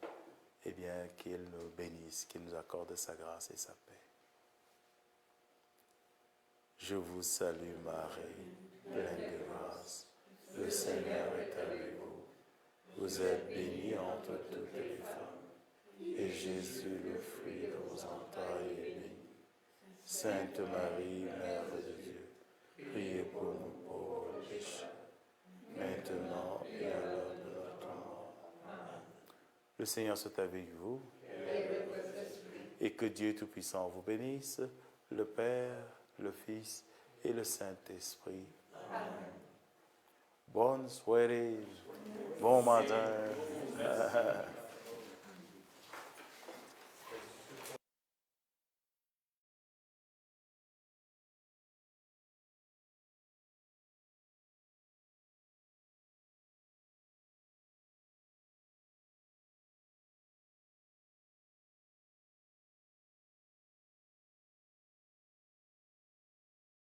eh bien, qu'il nous bénisse, qu'il nous accorde sa grâce et sa paix. Je vous salue Marie, pleine de grâce. Le Seigneur est avec vous. Vous êtes bénie entre toutes les femmes. Et Jésus, le fruit de vos entrailles, est béni. Sainte Marie, Mère de Dieu, priez pour nous pauvres pécheurs, maintenant et à l'heure de notre mort. Amen. Le Seigneur soit avec vous. Et que Dieu Tout-Puissant vous bénisse, le Père, le Fils et le Saint-Esprit. Amen. Bonne soirée, bon matin.